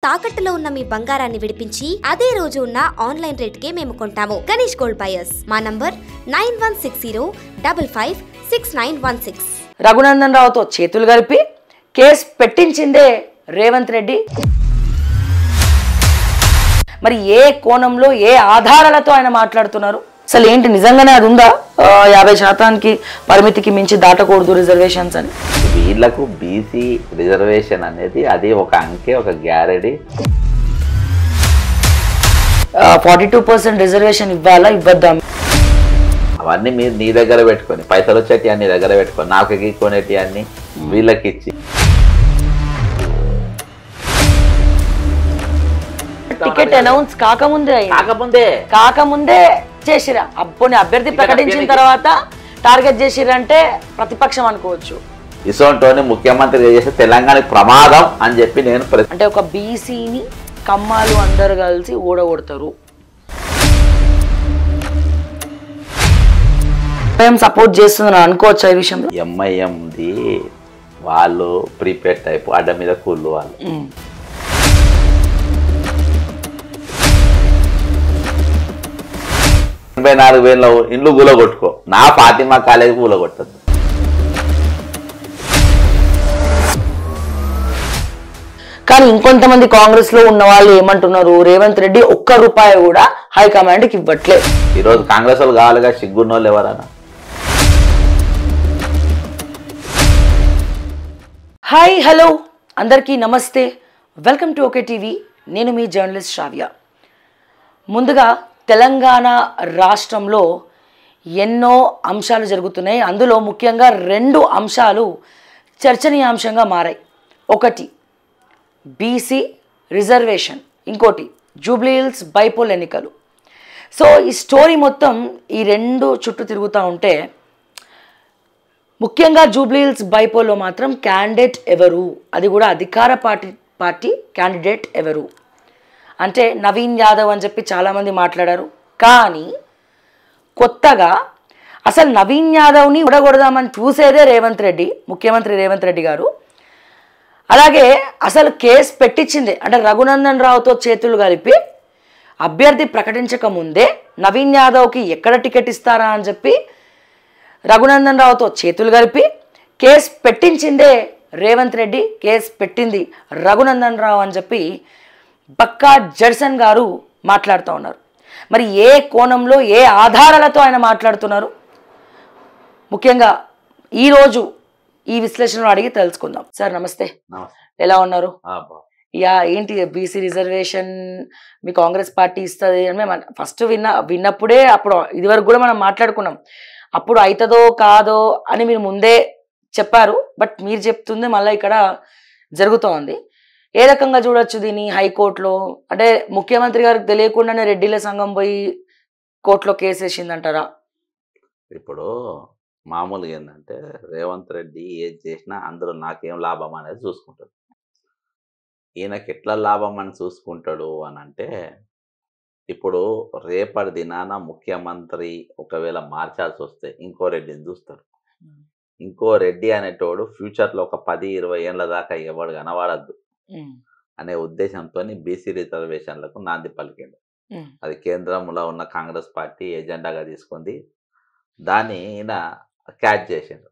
తాకట్టులో ఉన్న మీ బంగారాన్ని విడిపించి అదే రోజు ఉన్న ఆన్లైన్ రేటుకే మేము కొంటాము. Ganesh gold buyers. మా నంబర్ 9160556916. రఘునందన్ రావుతో చేతులు కలిపి కేసు పెట్టించిందే రేవంత్ రెడ్డి. మరి ఏ కోణంలో ఏ ఆధారాలతో ఆయన మాట్లాడుతున్నారు? అసలు ఏంటి, నిజంగానే అది ఉందా 50% పరిమితికి మించి దాటకూడదు రిజర్వేషన్స్ అని? వీళ్లకు బీసీ రిజర్వేషన్ అనేది అది ఒక అంకె, ఒక గ్యారెంటీ. 42% రిజర్వేషన్ ఇవ్వాలా ఇవ్వద్దా? అవన్నీ మీరు నీ దగ్గర పెట్టుకొని, పైసలు వచ్చేటి అన్ని దగ్గర పెట్టుకొని, నాకు ఎక్కికొనేటి అన్ని వీళ్ళకి ఇచ్చి టికెట్ అనౌన్స్ కాకముందే చేసిరా. అప్పుడు అభ్యర్థి ప్రకటించిన తర్వాత టార్గెట్ చేసిరంటే ప్రతిపక్షం అనుకోవచ్చు. ఇసోంటోని ముఖ్యమంత్రి చేస్తే తెలంగాణకి ప్రమాదం అని చెప్పి నేను అంటే ఒక బీసీని కమ్మాలు అందరు కలిసి ఓడగొడతారు. సపోర్ట్ చేస్తుందని అనుకోవచ్చు ఈ విషయంలో. ఎంఐఎంది వాళ్ళు ప్రీపేడ్ టైప్ అడ్డ మీద కూళ్ళు వాళ్ళు. 84,000 ఇండ్లు కూలగొట్టుకో, నా ఫాతిమా కాలేజీ కూలగొట్టదు. కానీ ఇంకొంతమంది కాంగ్రెస్ లో ఉన్న వాళ్ళు ఏమంటున్నారు, రేవంత్ రెడ్డి ₹1 కూడా హైకమాండ్ కి ఇవ్వట్లేదు. ఈరోజు కాంగ్రెస్ వాళ్ళు కావాలిగా, సిగ్గున్నోళ్ళు ఎవరన్నా. హాయ్ హలో అందరికీ నమస్తే, వెల్కమ్ టు ఓకే టీవీ. నేను మీ జర్నలిస్ట్ శ్రావ్య. ముందుగా తెలంగాణ రాష్ట్రంలో ఎన్నో అంశాలు జరుగుతున్నాయి. అందులో ముఖ్యంగా 2 అంశాలు చర్చనీయాంశంగా మారాయి. ఒకటి బీసీ రిజర్వేషన్, ఇంకోటి జూబ్లీ హిల్స్ బైపోల్ ఎన్నికలు. సో ఈ స్టోరీ మొత్తం ఈ 2 చుట్టూ తిరుగుతూ ఉంటే, ముఖ్యంగా జూబ్లీ హిల్స్ బైపోల్లో మాత్రం క్యాండిడేట్ ఎవరు, అది కూడా అధికార పార్టీ క్యాండిడేట్ ఎవరు అంటే నవీన్ యాదవ్ అని చెప్పి చాలామంది మాట్లాడారు. కానీ కొత్తగా అసలు నవీన్ యాదవ్ని ఓడగొడదామని చూసేదే రేవంత్ రెడ్డి, ముఖ్యమంత్రి రేవంత్ రెడ్డి గారు. అలాగే అసలు కేసు పెట్టించిందే అంటే రఘునందన్ రావుతో చేతులు కలిపి అభ్యర్థి ప్రకటించక ముందే నవీన్ యాదవ్కి ఎక్కడ టికెట్ ఇస్తారా అని చెప్పి రఘునందన్ రావుతో చేతులు కలిపి కేసు పెట్టించిందే రేవంత్ రెడ్డి, కేసు పెట్టింది రఘునందన్ రావు అని చెప్పి బక్కా జడ్సన్ గారు మాట్లాడుతూ ఉన్నారు. మరి ఏ కోణంలో ఏ ఆధారాలతో ఆయన మాట్లాడుతున్నారు, ముఖ్యంగా ఈరోజు ఈ విశ్లేషణలో అడిగి తెలుసుకుందాం. సార్ నమస్తే, ఎలా ఉన్నారు? ఏంటి బీసీ రిజర్వేషన్ మీ కాంగ్రెస్ పార్టీ ఇస్తుంది అని మేము ఫస్ట్ విన్నప్పుడే, అప్పుడు ఇదివరకు కూడా మనం మాట్లాడుకున్నాం. అప్పుడు అవుతుందో కాదో అని మీరు ముందే చెప్పారు, బట్ మీరు చెప్తుంది మళ్ళీ ఇక్కడ జరుగుతోంది. ఏ రకంగా చూడొచ్చు దీన్ని? హైకోర్టులో అంటే ముఖ్యమంత్రి గారికి తెలియకుండానే రెడ్డిల సంఘం పోయి కోర్టులో కేసు వేసిందంటారా? ఇప్పుడు మామూలుగా ఏంటంటే రేవంత్ రెడ్డి ఏది చేసినా అందులో నాకేం లాభం అనేది చూసుకుంటాడు. ఈయనకి ఎట్లా లాభం అని చూసుకుంటాడు అని అంటే, ఇప్పుడు రేపటి దినాన ముఖ్యమంత్రి ఒకవేళ మార్చాల్సి వస్తే ఇంకో రెడ్డిని చూస్తాడు. ఇంకో రెడ్డి అనేటోడు ఫ్యూచర్లో ఒక 10-20 ఏళ్ళ దాకా ఎవడు కనబడద్దు అనే ఉద్దేశంతో బీసీ రిజర్వేషన్లకు నాంది పలికిండు. అది కేంద్రంలో ఉన్న కాంగ్రెస్ పార్టీ ఎజెండాగా తీసుకుంది, దాన్ని ఈయన క్యాచ్ చేసిండు.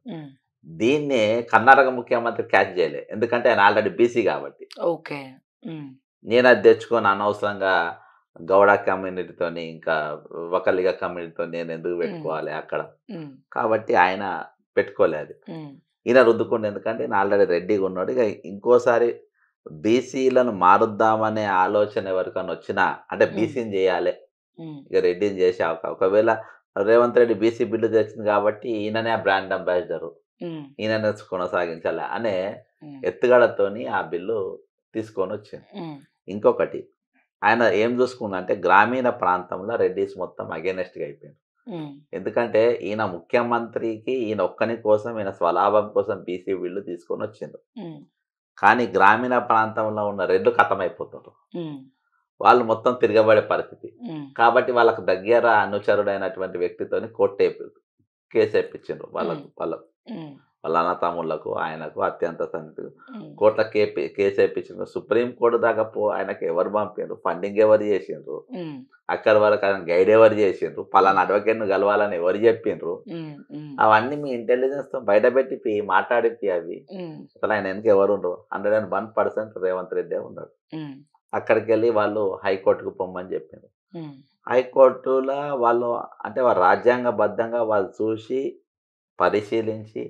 దీన్ని కర్ణాటక ముఖ్యమంత్రి క్యాచ్ చేయలే, ఎందుకంటే ఆయన ఆల్రెడీ బీసీ కాబట్టి. ఓకే, నేను అది తెచ్చుకొని అనవసరంగా గౌడ కమ్యూనిటీతోని ఇంకా ఒకలిగ కమ్యూనిటీతో నేను ఎందుకు పెట్టుకోవాలి అక్కడ, కాబట్టి ఆయన పెట్టుకోలేదు. ఈయన రుద్దుకుండు, ఎందుకంటే ఈయన ఆల్రెడీ రెడ్డిగా ఉన్నాడు. ఇక ఇంకోసారి బీసీలను మారుద్దామనే ఆలోచన ఎవరికైనా వచ్చినా అంటే బీసీని చేయాలి, ఇక రెడ్డిని చేసే ఒకవేళ రేవంత్ రెడ్డి బీసీ బిల్లు తెచ్చింది కాబట్టి ఈయననే బ్రాండ్ అంబాసిడరు, ఈయననే కొనసాగించాలి అనే ఎత్తుగడతోని ఆ బిల్లు తీసుకొని వచ్చింది. ఇంకొకటి ఆయన ఏం చూసుకుందంటే గ్రామీణ ప్రాంతంలో రెడ్డిస్ మొత్తం అగేనెస్ట్గా అయిపోయింది. ఎందుకంటే ఈయన ముఖ్యమంత్రికి ఈయన ఒక్కని కోసం, ఈయన స్వలాభం కోసం బీసీ బిల్లు తీసుకొని వచ్చిండు. కానీ గ్రామీణ ప్రాంతంలో ఉన్న రెడ్లు ఖతమైపోతారు, వాళ్ళు మొత్తం తిరగబడే పరిస్థితి. కాబట్టి వాళ్ళకు దగ్గర అనుచరుడైనటువంటి వ్యక్తితోని కోర్టు కేసు వేయించారు. వాళ్ళ వాళ్ళ అన్న తమ్ముళ్లకు ఆయనకు అత్యంత సన్నిహితులు. కోర్టుల కేసు వేయించిండ్రు. సుప్రీం కోర్టు దాకా ఆయనకి ఎవరు పంపిండ్రు, ఫండింగ్ ఎవరు చేసిండ్రు, అక్కడి వరకు ఆయన గైడ్ ఎవరు చేసిండ్రు, పలానా అడ్వకేట్ను కలవాలని ఎవరు చెప్పిండ్రు, అవన్నీ మీ ఇంటెలిజెన్స్ తో బయట పెట్టి మాట్లాడిపి అవి అసలు ఆయన వెనక ఎవరు ఉండరు. 101% రేవంత్ రెడ్డి ఉన్నాడు. అక్కడికి వెళ్ళి వాళ్ళు హైకోర్టుకు పొమ్మని చెప్పిండ్రు. హైకోర్టులో వాళ్ళు అంటే వారు రాజ్యాంగబద్ధంగా వాళ్ళు చూసి పరిశీలించి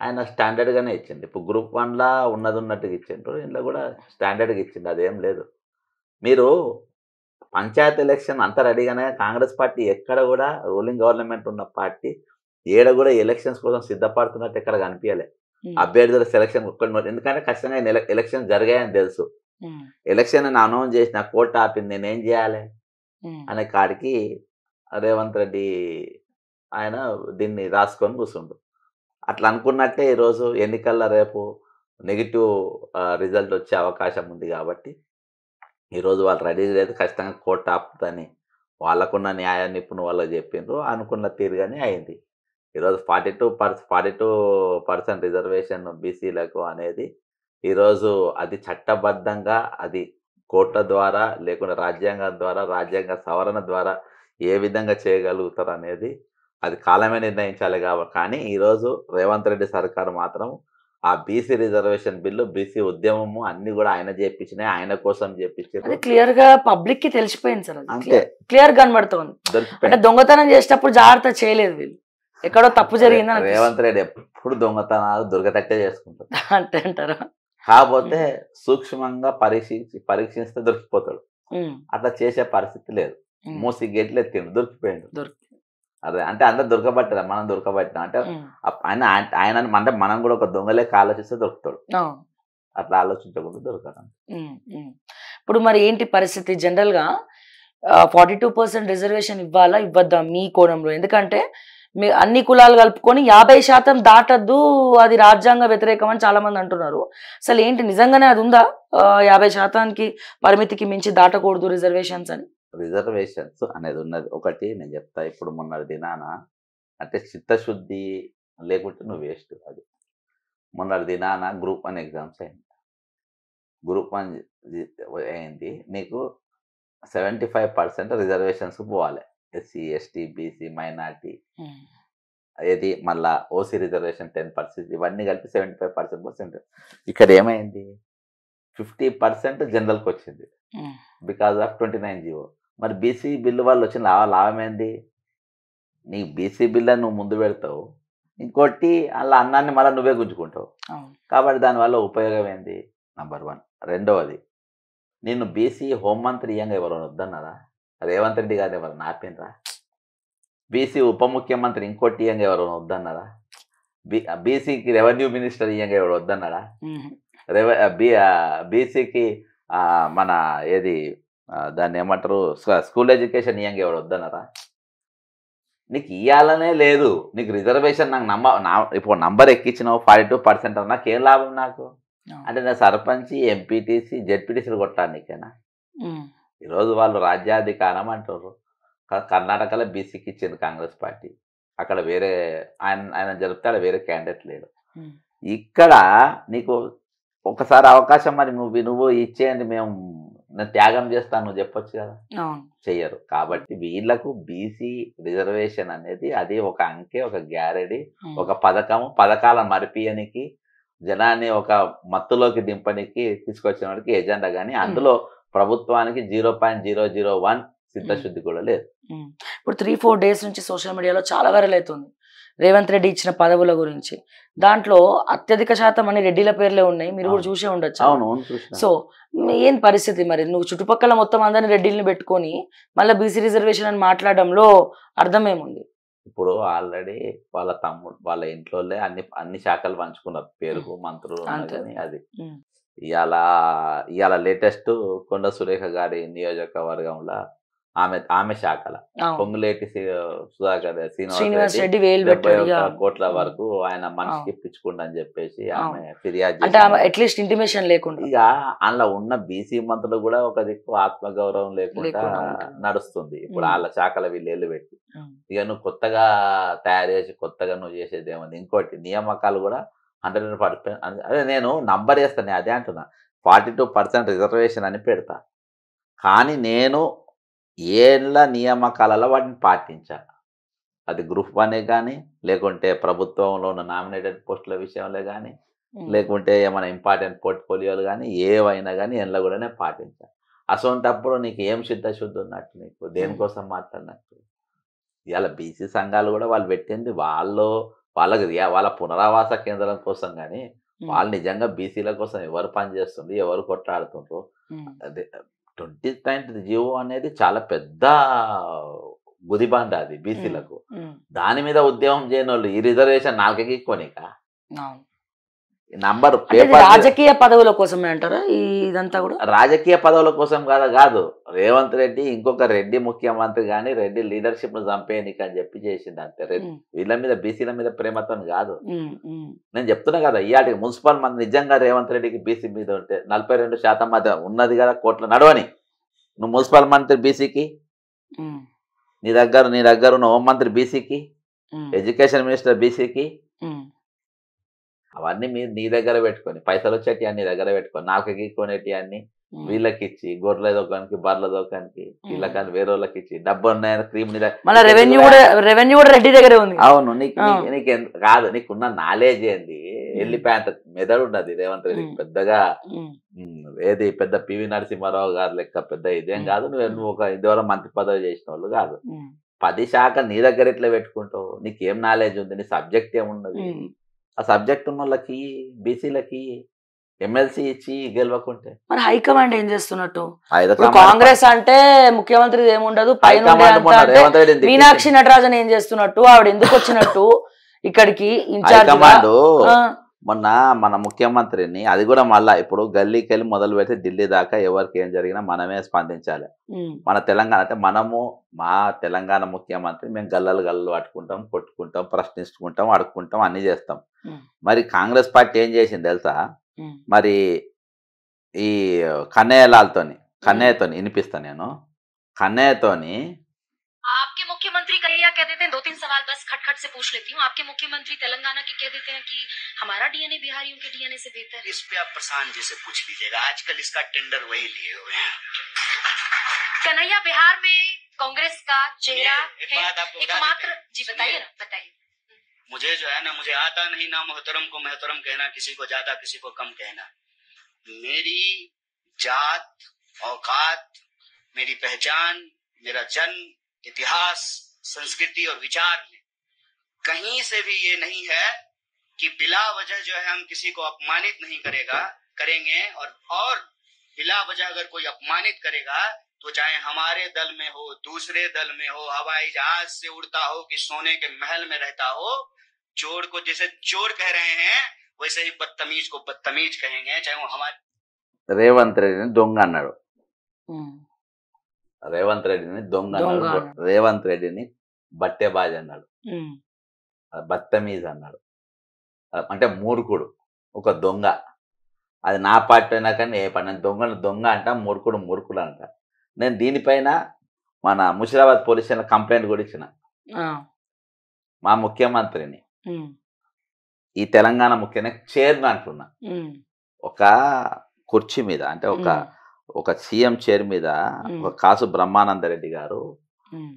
ఆయన స్టాండర్డ్గానే ఇచ్చిండు. ఇప్పుడు గ్రూప్ 1లా ఉన్నట్టుగా ఇచ్చిండ్రు, ఇంట్లో కూడా స్టాండర్డ్గా ఇచ్చిండు, అదేం లేదు. మీరు పంచాయతీ ఎలక్షన్ అంతా రెడీగానే కాంగ్రెస్ పార్టీ ఎక్కడ కూడా రూలింగ్ గవర్నమెంట్ ఉన్న పార్టీ ఏడ కూడా ఎలక్షన్స్ కోసం సిద్ధపడుతున్నట్టు ఎక్కడ కనిపించలే. అభ్యర్థుల సెలక్షన్ ఎందుకంటే ఖచ్చితంగా ఎలక్షన్ జరిగాయని తెలుసు. ఎలక్షన్ అనౌన్స్ చేసిన కోర్టు ఆపింది, నేనేం చేయాలి అనే కాడికి రేవంత్ రెడ్డి ఆయన దీన్ని రాసుకొని కూర్చుండు. అట్లా అనుకున్నట్టే ఈరోజు ఎన్నికల్లో రేపు నెగిటివ్ రిజల్ట్ వచ్చే అవకాశం ఉంది కాబట్టి ఈరోజు వాళ్ళు రెడీ లేదు, ఖచ్చితంగా కోర్టు ఆపుతుందని వాళ్ళకున్న న్యాయ నిపుణులు వాళ్ళకి చెప్పిండ్రు. అనుకున్న తీరుగానే అయింది. ఈరోజు 42% రిజర్వేషన్ బీసీలకు అనేది ఈరోజు అది చట్టబద్ధంగా అది కోర్టుల ద్వారా లేకుండా రాజ్యాంగం ద్వారా రాజ్యాంగ సవరణ ద్వారా ఏ విధంగా చేయగలుగుతారు అనేది అది కాలమే నిర్ణయించాలి. కాబట్టి కానీ ఈరోజు రేవంత్ రెడ్డి సర్కారు మాత్రం ఆ బీసీ రిజర్వేషన్ బిల్లు, బీసీ ఉద్యమము అన్ని కూడా ఆయన చేపించినాయి, ఆయన కోసం చేపించారు. క్లియర్ గా పబ్లిక్ కి తెలిసిపోయింది సార్, అంతే క్లియర్ కనబడుతుంది. అంటే దొంగతనం చేసేటప్పుడు జాగ్రత్త చేయలేదు వీళ్ళు, ఎక్కడో తప్పు జరిగిందని. రేవంత్ రెడ్డి ఎప్పుడు దొంగతనాలు దొరకతట్టే చేసుకుంటారు అంటే అంటారా? కాకపోతే సూక్ష్మంగా పరీక్షిస్తే దొరికిపోతాడు. అట్లా చేసే పరిస్థితి లేదు. మూసి గేట్లు ఎత్తిండు, దొరికిపోయిండు. అదే అంటే అందరు దొరకబట్టారు, మనం దొరకబట్టినా అంటే ఆయన అంటే మనం కూడా ఒక దొంగలేక ఆలోచిస్తే దొరుకుతాడు. అట్లా ఆలోచించకుండా దొరకడం. ఇప్పుడు మరి ఏంటి పరిస్థితి జనరల్ గా 42% రిజర్వేషన్ ఇవ్వాలా ఇవ్వద్దా మీ కోణంలో? ఎందుకంటే మీ అన్ని కులాలు కలుపుకొని 50% దాటద్దు, అది రాజ్యాంగ వ్యతిరేకం అని చాలా మంది అంటున్నారు. అసలు ఏంటి నిజంగానే అది ఉందా? 50% పరిమితికి మించి దాటకూడదు రిజర్వేషన్స్ అని. రిజర్వేషన్స్ అనేది ఉన్నది ఒకటి నేను చెప్తా. ఇప్పుడు మొన్న దినాన అంటే చిత్తశుద్ధి లేకుంటే నువ్వు వేస్ట్. అది మొన్న దినాన గ్రూప్ 1 ఎగ్జామ్స్ అయింది. గ్రూప్ 1 అయింది, నీకు 75% రిజర్వేషన్స్ పోవాలి. ఎస్సీ, ఎస్టీ, బీసీ, మైనార్టీ, ఏది మళ్ళా ఓసీ రిజర్వేషన్ 10%, ఇవన్నీ కలిపి 75%. ఇక్కడ ఏమైంది, 50% జనరల్కి వచ్చింది బికాజ్ ఆఫ్ 29 జీవో. మరి బీసీ బిల్లు వాళ్ళు వచ్చిన లాభం ఏంది? నీ బీసీ బిల్లు నువ్వు ముందు పెడతావు, ఇంకోటి అలా అన్నాన్ని మళ్ళీ నువ్వే గుంజుకుంటావు. కాబట్టి దానివల్ల ఉపయోగం ఏంది? నంబర్ 1. రెండవది, నేను బీసీ హోంమంత్రి ఇయ్యంగా ఎవరైనా వద్దన్నారా? రేవంత్ రెడ్డి గారు ఎవరైనా ఆపినరా? బీసీ ఉప ముఖ్యమంత్రి ఇంకోటి ఇయ్యంగా ఎవరైనా వద్దన్నారా? బీసీకి రెవెన్యూ మినిస్టర్ ఇయ్యంగా ఎవరు వద్దన్నారా? బీసీకి మన ఏది దాన్ని ఏమంటారు స్కూల్ ఎడ్యుకేషన్ ఇయ్యంగా ఎవరు వద్దన్నారా? నీకు ఇవ్వాలనే లేదు. నీకు రిజర్వేషన్ నాకు ఇప్పుడు నంబర్ ఎక్కించినావు 42% నాకేం లాభం? నాకు అంటే నా సర్పంచ్, ఎంపీటీసీ, జెడ్పీటీసీలు కొట్టాను నీకేనా? ఈరోజు వాళ్ళు రాజ్యాధికారం అంటారు. కర్ణాటకలో బీసీకి ఇచ్చింది కాంగ్రెస్ పార్టీ, అక్కడ వేరే ఆయన జరిపితే అక్కడ వేరే క్యాండిడేట్ లేడు. ఇక్కడ నీకు ఒకసారి అవకాశం, మరి నువ్వు ఇచ్చేయండి, నేను త్యాగం చేస్తాను నువ్వు చెప్పొచ్చు కదా, చెయ్యరు. కాబట్టి వీళ్ళకు బీసీ రిజర్వేషన్ అనేది అది ఒక అంకె, ఒక గ్యారెంటీ, ఒక పథకాల మరిపియనికి, జనాన్ని ఒక మత్తులోకి దింపడానికి తీసుకొచ్చిన వాడికి ఎజెండా. కానీ అందులో ప్రభుత్వానికి 0.001 సిద్ధశుద్ధి కూడా లేదు. ఇప్పుడు 3-4 డేస్ నుంచి సోషల్ మీడియాలో చాలా వైరల్ అవుతుంది రేవంత్ రెడ్డి ఇచ్చిన పదవుల గురించి. దాంట్లో అత్యధిక శాతం అన్ని రెడ్డిల పేర్లే ఉన్నాయి, మీరు కూడా చూసే ఉండొచ్చు. అవును. సో ఏం పరిస్థితి మరి? నువ్వు చుట్టుపక్కల మొత్తం అందరిని రెడ్డిల్ని పెట్టుకొని మళ్ళీ బీసీ రిజర్వేషన్ అని మాట్లాడడంలో అర్థం ఏముంది? ఇప్పుడు ఆల్రెడీ వాళ్ళ తమ్ముడు వాళ్ళ ఇంట్లోనే అన్ని శాఖలు పంచుకున్నారు, పేరుకు మంత్రులు. అది ఇవాళ లేటెస్ట్ కొండ సురేఖ గారి నియోజకవర్గంలో ఆమె శాఖల పొంగులేటి సుధాకర్ శ్రీనివాస్ రెడ్డి 71 కోట్ల వరకు ఆయన మనిషికి ఇప్పించుకుంటా అని చెప్పేసి ఆమె ఫిర్యాదు అంటే అట్లీస్ట్ ఇంటిమేషన్ లేకుండా. ఇక అందులో ఉన్న బీసీ మంత్రులు కూడా ఒక దిక్కు ఆత్మగౌరవం లేకుండా నడుస్తుంది. ఇప్పుడు వాళ్ళ శాఖల వీళ్ళు పెట్టి ఇక నువ్వు కొత్తగా తయారు చేసి కొత్తగా నువ్వు చేసేది ఏముంది. ఇంకోటి నియామకాలు కూడా 140. అదే నేను నంబర్ వేస్తాను, అదే అంటున్నా 42% రిజర్వేషన్ అని పెడతా. కానీ నేను ఏళ్ళ నియామకాలలో వాటిని పాటించా. అది గ్రూప్ 1 కానీ, లేకుంటే ప్రభుత్వంలో ఉన్న నామినేటెడ్ పోస్టుల విషయంలో కానీ, లేకుంటే ఏమైనా ఇంపార్టెంట్ పోర్ట్ఫోలియోలు కానీ, ఏవైనా కానీ ఎండ్ల కూడానే పాటించా. అసొంటప్పుడు నీకు ఏం శుద్ధి ఉన్నట్టు, నీకు దేనికోసం మాట్లాడినట్టు. ఇవాళ బీసీ సంఘాలు కూడా వాళ్ళు పెట్టింది వాళ్ళ పునరావాస కేంద్రం కోసం, కానీ వాళ్ళు నిజంగా బీసీల కోసం ఎవరు పనిచేస్తుంది, ఎవరు కొట్లాడుతుండ్రు. అదే 20th జీవో అనేది చాలా పెద్ద గుదిబండ అది బీసీలకు. దాని మీద ఉద్యమం చేయని వాళ్ళు ఈ రిజర్వేషన్ 4కి కొనిక నంబర్ పేపర్ రాజకీయ పదవుల కోసమే అంటారా ఇదంతా కూడా? రాజకీయ పదవుల కోసం కాదు. రేవంత్ రెడ్డి ఇంకొక రెడ్డి ముఖ్యమంత్రి కానీ రెడ్డి లీడర్షిప్ ను చంపేయనికి అని చెప్పి చేసింది అంతే. వీళ్ళ మీద బీసీల మీద ప్రేమతో కాదు. నేను చెప్తున్నా కదా, ఇవాళ మున్సిపల్ మంది నిజంగా రేవంత్ రెడ్డికి బీసీ మీద ఉంటే 42% మధ్య ఉన్నది కదా కోట్ల నడవని. నువ్వు మున్సిపల్ మంత్రి బీసీకి, నీ దగ్గర ఉన్న హోంమంత్రి బీసీకి, ఎడ్యుకేషన్ మినిస్టర్ బీసీకి, అవన్నీ మీరు నీ దగ్గర పెట్టుకొని పైసలు వచ్చేటి అన్ని దగ్గర పెట్టుకొని 4కి కొనేటి అన్ని వీళ్ళకి ఇచ్చి, గొర్రెల దొకానికి బర్రెల దొకానికి వీళ్ళకని వేరే వాళ్ళకి ఇచ్చి, డబ్బు ఉన్నాయని క్రీమ్ రెవెన్యూ కూడా రెడ్డి దగ్గరే ఉంది. అవును, నీకు కాదు, నీకున్న నాలెడ్జ్ ఏంది? వెళ్ళిపోయేంత మెదడు ఉన్నది రేవంత్ రెడ్డికి పెద్దగా. ఏది పెద్ద పివి నరసింహారావు గారు లెక్క పెద్ద ఇదేం కాదు. నువ్వు ఒక ఇదివరకు మంత్రి పదవి చేసిన వాళ్ళు కాదు. 10 శాఖలు నీ దగ్గర ఎట్లా పెట్టుకుంటావు? నీకేం నాలెడ్జ్ ఉంది? నీ సబ్జెక్ట్ ఏమున్నది? ఆ సబ్జెక్ట్ ఉన్న వాళ్ళకి బీసీలకి ఎమ్మెల్సీ ఇచ్చి గెలవకుంటే మరి హైకమాండ్ ఏం చేస్తున్నట్టు? కాంగ్రెస్ అంటే ముఖ్యమంత్రి ఏముండదు, మీనాక్షి నటరాజన్ ఏం చేస్తున్నట్టు? ఆవిడ ఎందుకు వచ్చినట్టు ఇక్కడికి హైకమాండ్? మొన్న మన ముఖ్యమంత్రిని అది కూడా మళ్ళా ఇప్పుడు గల్లీకి వెళ్ళి మొదలు పెడితే ఢిల్లీ దాకా ఎవరికి ఏం జరిగినా మనమే స్పందించాలి. మన తెలంగాణ అంటే మా తెలంగాణ ముఖ్యమంత్రి మేము గల్లలు పట్టుకుంటాం, కొట్టుకుంటాం, ప్రశ్నించుకుంటాం, అడుక్కుంటాం, అన్ని చేస్తాం. మరి కాంగ్రెస్ పార్టీ ఏం చేసింది తెలుసా? మరి ఈ కన్నయ్యతోని వినిపిస్తా నేను. కన్నయ్యతోని आपके मुख्यमंत्री कन्हैया कह देते हैं 2-3 सवाल बस खटखट से पूछ लेती हूँ। आपके मुख्यमंत्री तेलंगाना के कह देते हैं कि हमारा डीएनए बिहारियों के डीएनए से बेहतर है। इस पे आप प्रशांत जी से पूछ लीजिएगा, आजकल इसका टेंडर वही लिए हुए हैं। कन्हैया बिहार में कांग्रेस का चेहरा है एकमात्र। जी बताइए ना, बताइए। मुझे जो है ना, मुझे आता नहीं ना मोहतरम को मोहतरम कहना, किसी को ज्यादा किसी को कम कहना। मेरी जात, औकात, मेरी पहचान, मेरा जन्म, इतिहास, संस्कृति और विचार में कहीं से भी ये नहीं है कि बिला वजह जो है हम किसी को अपमानित नहीं करेंगे और बिला वजह अगर कोई अपमानित करेगा तो चाहे हमारे दल में हो, दूसरे दल में हो, हवाई जहाज से उड़ता हो कि सोने के महल में रहता हो, चोर को जैसे चोर कह रहे हैं वैसे ही बदतमीज को बदतमीज कहेंगे, चाहे वो हमारे। రేవంత్ రెడ్డిని దొంగ అన్నాడు. రేవంత్ రెడ్డిని దొంగ అన్నాడు. రేవంత్ రెడ్డిని బట్టేబాజ్ అన్నాడు, బత్తమీజ్ అన్నాడు. అంటే మూర్ఖుడు, ఒక దొంగ. అది నా పార్టీ అయినా కానీ ఏ పని దొంగ అంట, మూర్ఖుడు అంట. నేను దీనిపైన మన ముషిరాబాద్ పోలీస్ స్టేషన్ కంప్లైంట్ కూడా ఇచ్చిన. మా ముఖ్యమంత్రిని ఈ తెలంగాణ ముఖ్యమంత్రి చైర్మన్ అంటున్నా, ఒక కుర్చీ మీద అంటే ఒక సీఎం చైర్ మీద ఒక కాసు బ్రహ్మానందరెడ్డి గారు,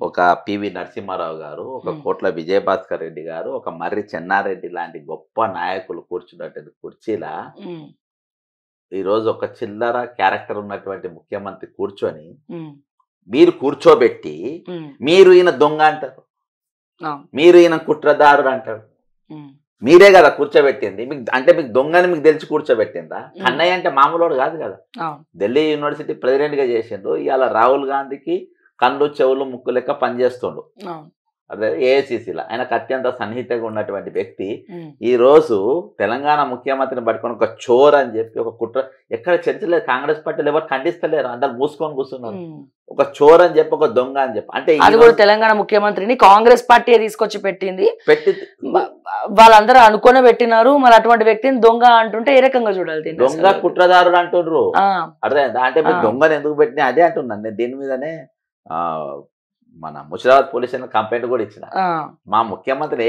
ఒక పివి నరసింహారావు గారు, ఒక కోట్ల విజయభాస్కర్ రెడ్డి గారు, ఒక మర్రి చెన్నారెడ్డి లాంటి గొప్ప నాయకులు కూర్చున్నటువంటి కుర్చీలా ఈరోజు ఒక చిల్లర క్యారెక్టర్ ఉన్నటువంటి ముఖ్యమంత్రి కూర్చొని మీరు కూర్చోబెట్టి మీరు ఈయన దొంగ అంటారు, మీరు ఈయన కుట్రదారుడు అంటారు. మీరే కదా కూర్చోబెట్టింది. మీకు అంటే మీకు దొంగని మీకు తెలిసి కూర్చోబెట్టిందా? కన్నయ్య అంటే మామూలు కాదు కదా. ఢిల్లీ యూనివర్సిటీ ప్రెసిడెంట్ గా చేసిండు. ఇవాళ రాహుల్ గాంధీకి కళ్ళు చెవులు ముక్కు లెక్క పనిచేస్తుండు. అదే ఏఐసిసిలో ఆయనకు అత్యంత సన్నిహితంగా ఉన్నటువంటి వ్యక్తి ఉమ్, ఈ రోజు తెలంగాణ ముఖ్యమంత్రిని పట్టుకొని ఒక చోర్ అని చెప్పి ఒక కుట్ర, ఎక్కడ చర్చలేదు, కాంగ్రెస్ పార్టీలు ఎవరు ఖండిస్తలేరు, అందరు మూసుకొని కూర్చున్నారు. ఉమ్. ఒక చోర్ అని చెప్పి ఒక దొంగ అని చెప్పి, అంటే ఈ అది కూడా రోజు తెలంగాణ ముఖ్యమంత్రిని కాంగ్రెస్ పార్టీ తీసుకొచ్చి పెట్టింది. పెట్టి వాళ్ళందరూ అనుకునే పెట్టినారు. మరి అటువంటి వ్యక్తిని దొంగ అంటుంటే ఏ రకంగా చూడాలి దీన్ని దొంగ అసలు? కుట్రదారుడు అంటుండ్రు. ఆ, అర్థమైందా? అంటే మీరు ఆ. దొంగని ఎందుకు పెట్టినా అదే అంటున్నాను నేను. దీని మీదనే మన ముషిరాబాద్ పోలీస్ స్టేషన్ కంప్లైంట్ కూడా ఇచ్చిన. ఆ. మా ముఖ్యమంత్రి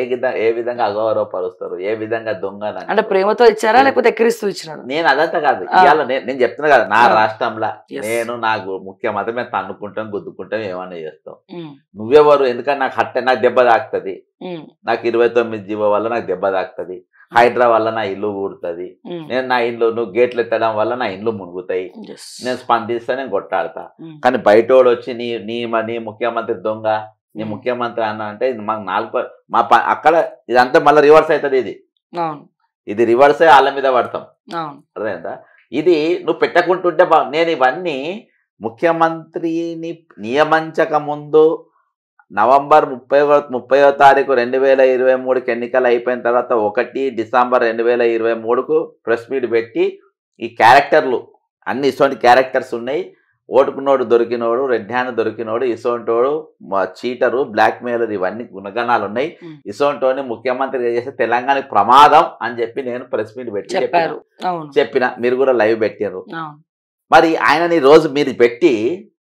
ఏ విధంగా అగౌరవపరుస్తారు, ఏ విధంగా దొంగ అని అంటే అంటారు. ప్రేమతో ఇచ్చారా లేకపోతే ఎక్కిరిస్తూ ఇచ్చినారు? నేను అదంతా కాదు, ఆ. ఇవాళ నేను చెప్తున్నా కదా, నా ఆ. రాష్ట్రంలో Yes. నేను నాకు ముఖ్యమంత్రి మేము తన్నుకుంటాం, గుద్దుకుంటాం, ఏమన్నా చేస్తాం. ఉమ్, నువ్వెవరు? ఎందుకంటే నాకు దెబ్బ తాకుతుంది, ఉమ్, నాకు 29 జీవో వల్ల నాకు దెబ్బ తాకుతుంది, హైడ్రా వల్ల నా ఇల్లు ఊడుతుంది, ఉమ్. నేను నా ఇల్లు నువ్వు గేట్లు ఎత్తడం వల్ల నా ఇల్లు మునుగుతాయి, Yes. నేను స్పందిస్తా, నేను కొట్టాడతా. ఉమ్, కానీ బయటోడు వచ్చి నీ ముఖ్యమంత్రి దొంగ, నీ ఉమ్. ముఖ్యమంత్రి అన్న అంటే ఇది మాకు అక్కడ ఇదంతా మళ్ళీ రివర్స్ అవుతుంది. అవును, ఇది రివర్స్ అయ్యి వాళ్ళ మీద పడతాం. అవును. అర్థమైందా? ఇది నువ్వు పెట్టకుంటుంటే నేను ఇవన్నీ ముఖ్యమంత్రిని నియమించక ముందు నవంబర్ 30వ తారీఖు 2023కి ఎన్నికలు అయిపోయిన తర్వాత 1 డిసెంబర్ 2023కు ప్రెస్ మీట్ పెట్టి ఈ క్యారెక్టర్లు అన్ని ఇటువంటి క్యారెక్టర్స్ ఉన్నాయి, ఓటుకున్నోడు దొరికినోడు, రెడ్ హ్యాండ్ దొరికినోడు, ఇసోంటోడు, చీటరు, బ్లాక్ మెయిలర్, ఇవన్నీ గుణగణాలు ఉన్నాయి, ఇసోంటోని ముఖ్యమంత్రి చేస్తే తెలంగాణకి ప్రమాదం అని చెప్పి నేను ప్రెస్ మీట్ పెట్టి చెప్పారు. అవును, చెప్పిన. మీరు కూడా లైవ్ పెట్టారు. అవును. మరి ఆయనని రోజు మీరు పెట్టి